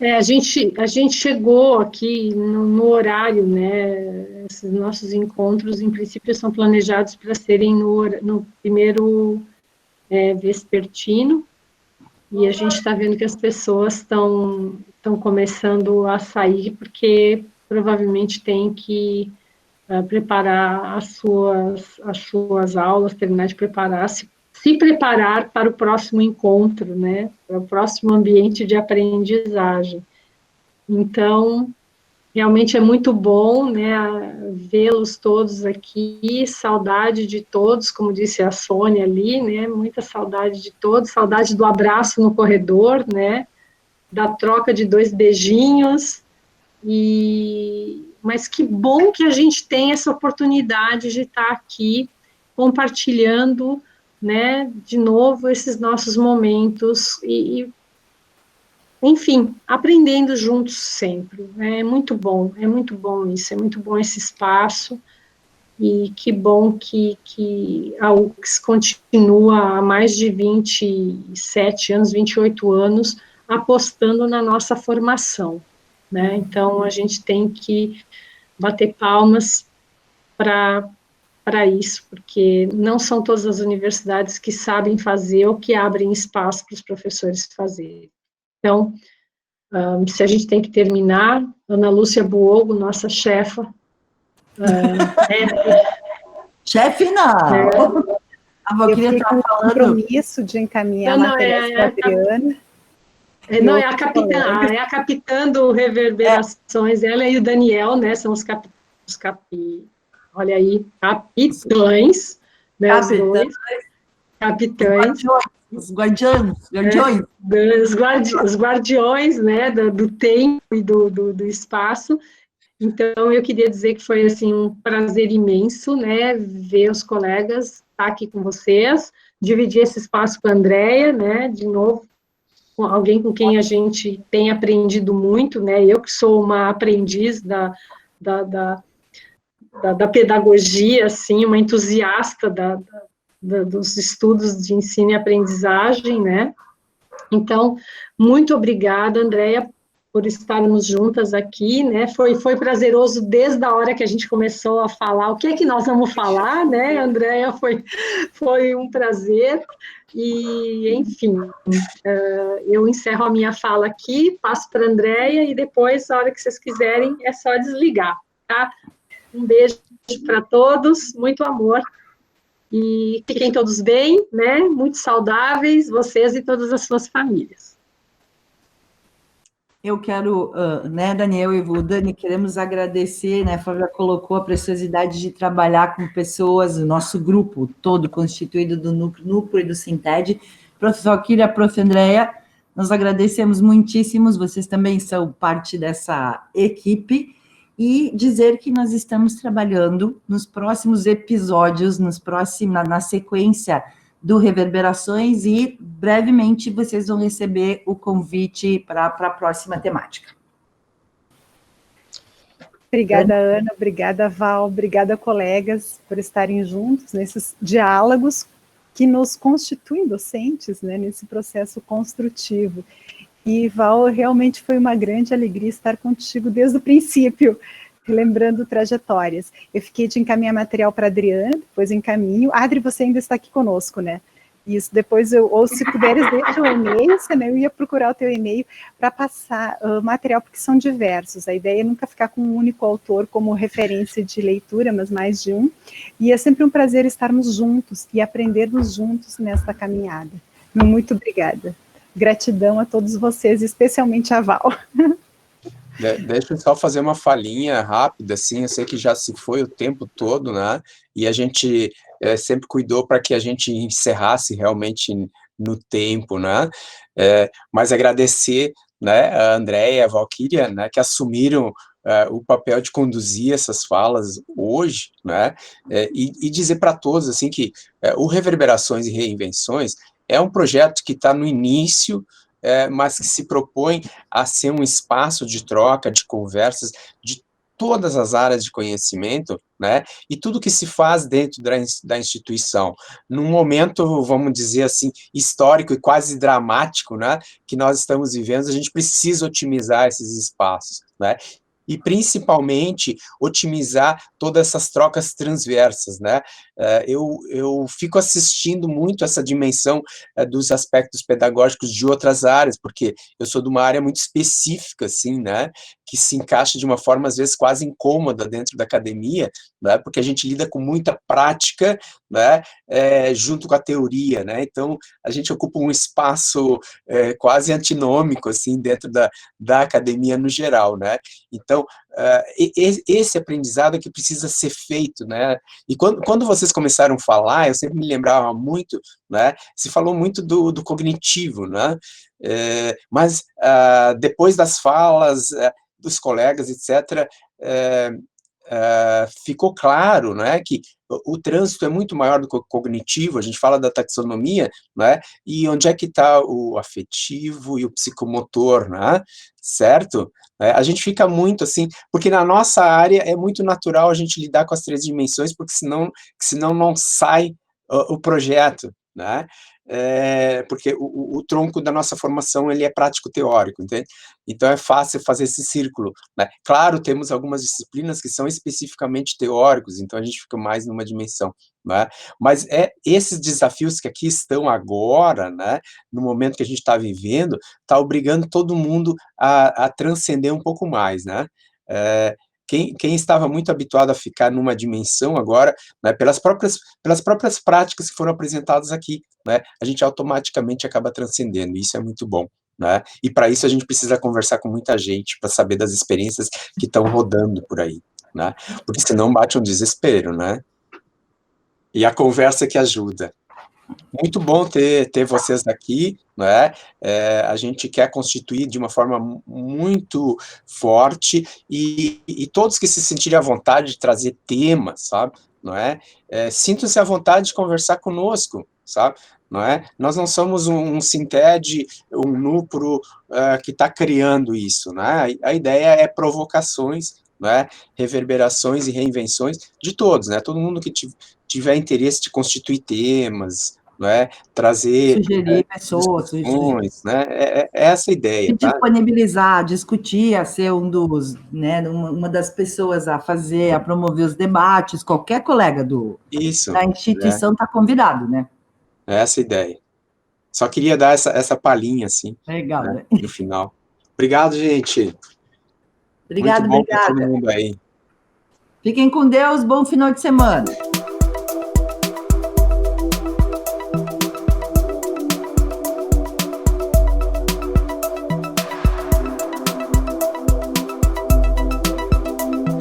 A gente chegou aqui no horário, né? Esses nossos encontros, em princípio, são planejados para serem no primeiro vespertino, e a gente está vendo que as pessoas estão começando a sair, porque provavelmente tem que preparar as suas aulas, terminar de preparar, se preparar para o próximo encontro, né? Para o próximo ambiente de aprendizagem. Então, realmente é muito bom, né, vê-los todos aqui, saudade de todos, como disse a Sônia ali, né, muita saudade de todos, saudade do abraço no corredor, né, da troca de 2 beijinhos, mas que bom que a gente tem essa oportunidade de estar aqui compartilhando, né, de novo esses nossos momentos enfim, aprendendo juntos sempre. É muito bom isso, é muito bom esse espaço, e que bom que a UX continua há mais de 27 anos, 28 anos, apostando na nossa formação, né? Então, a gente tem que bater palmas para isso, porque não são todas as universidades que sabem fazer ou que abrem espaço para os professores fazerem. Então, se a gente tem que terminar, Ana Lúcia Buogo, nossa chefa. Chefe, não! A Valquíria estava falando. Compromisso de encaminhar materiais para a Adriana. Não, é a capitã do Reverberações, ela e o Daniel, né, são olha aí, capitães, né, os dois, capitães. Os guardiões. Os guardiões, né, do tempo e do espaço. Então, eu queria dizer que foi, assim, um prazer imenso, né, ver os colegas, estar aqui com vocês, dividir esse espaço com a Andréia, né, de novo, com alguém com quem a gente tem aprendido muito, né, eu que sou uma aprendiz da pedagogia, assim, uma entusiasta dos estudos de ensino e aprendizagem, né. Então, muito obrigada, Andréia, por estarmos juntas aqui, né, foi prazeroso desde a hora que a gente começou a falar, o que é que nós vamos falar, né, Andréia, foi um prazer, e, enfim, eu encerro a minha fala aqui, passo para a Andréia, e depois, a hora que vocês quiserem, é só desligar, tá? Um beijo para todos, muito amor, e fiquem todos bem, né, muito saudáveis, vocês e todas as suas famílias. Eu quero, né, Daniel e Dani, queremos agradecer, né, a Flávia colocou a preciosidade de trabalhar com pessoas, o nosso grupo todo constituído do núcleo e do Sinted, professor Valquíria, prof. Andréia, nós agradecemos muitíssimos, vocês também são parte dessa equipe, e dizer que nós estamos trabalhando nos próximos episódios, na sequência do Reverberações, e brevemente vocês vão receber o convite para a próxima temática. Obrigada, Ana, obrigada, Val, obrigada, colegas, por estarem juntos nesses diálogos que nos constituem docentes, né, nesse processo construtivo. E, Val, realmente foi uma grande alegria estar contigo desde o princípio, lembrando trajetórias. Eu fiquei de encaminhar material para a Adriana, depois encaminho. Adri, você ainda está aqui conosco, né? Isso, depois ou se puderes, deixa o e-mail, senão eu ia procurar o teu e-mail para passar material, porque são diversos. A ideia é nunca ficar com um único autor como referência de leitura, mas mais de um. E é sempre um prazer estarmos juntos e aprendermos juntos nesta caminhada. Muito obrigada. Gratidão a todos vocês, especialmente a Val. Deixa eu só fazer uma falinha rápida, assim, eu sei que já se foi o tempo todo, né, e a gente sempre cuidou para que a gente encerrasse realmente no tempo, né, mas agradecer, né, a Andréia e a Valquíria, né, que assumiram o papel de conduzir essas falas hoje, né, e dizer para todos, assim, que o Reverberações e Reinvenções é um projeto que está no início, mas que se propõe a ser um espaço de troca, de conversas, de todas as áreas de conhecimento, né, e tudo que se faz dentro da instituição, num momento, vamos dizer assim, histórico e quase dramático, né, que nós estamos vivendo, a gente precisa otimizar esses espaços, né, e principalmente otimizar todas essas trocas transversas, né? Eu fico assistindo muito essa dimensão dos aspectos pedagógicos de outras áreas, porque eu sou de uma área muito específica, assim, né? Que se encaixa de uma forma, às vezes, quase incômoda dentro da academia, né? Porque a gente lida com muita prática, né? Junto com a teoria, né? Então, a gente ocupa um espaço quase antinômico, assim, dentro da academia no geral, né? Então, esse aprendizado é que precisa ser feito, né? E quando vocês começaram a falar, eu sempre me lembrava muito, né? Se falou muito do cognitivo, né? Mas depois das falas dos colegas, etc., ficou claro, né, que o trânsito é muito maior do que o cognitivo, a gente fala da taxonomia, né, e onde é que está o afetivo e o psicomotor, né, certo? A gente fica muito assim, porque na nossa área é muito natural a gente lidar com as 3 dimensões, porque senão não sai o projeto, né? Porque o tronco da nossa formação ele é prático-teórico, entende? Então é fácil fazer esse círculo, né? Claro, temos algumas disciplinas que são especificamente teóricos, então a gente fica mais numa dimensão, né? Mas esses desafios que aqui estão agora, né? No momento que a gente está vivendo, está obrigando todo mundo a transcender um pouco mais, né? Quem estava muito habituado a ficar numa dimensão agora, né, pelas próprias práticas que foram apresentadas aqui, né, a gente automaticamente acaba transcendendo, e isso é muito bom, né, e para isso a gente precisa conversar com muita gente, para saber das experiências que estão rodando por aí, né, porque senão bate um desespero, né, e a conversa que ajuda. Muito bom ter vocês aqui, né? A gente quer constituir de uma forma muito forte e todos que se sentirem à vontade de trazer temas, sabe? Não é? Sintam-se à vontade de conversar conosco, sabe? Não é? Nós não somos um Sinted, um núcleo que está criando isso, né? A ideia é provocações, né? Reverberações e reinvenções de todos, né? Todo mundo que tiver interesse de constituir temas, não é? Trazer sugerir pessoas, né? É essa a ideia, tá? Disponibilizar, discutir, a ser né, uma das pessoas a promover os debates, qualquer colega da instituição está convidado, né? É essa a ideia. Só queria dar essa palhinha, assim, legal, né, no final. Obrigado, gente. Obrigada, muito bom ter todo mundo aí. Fiquem com Deus, bom final de semana.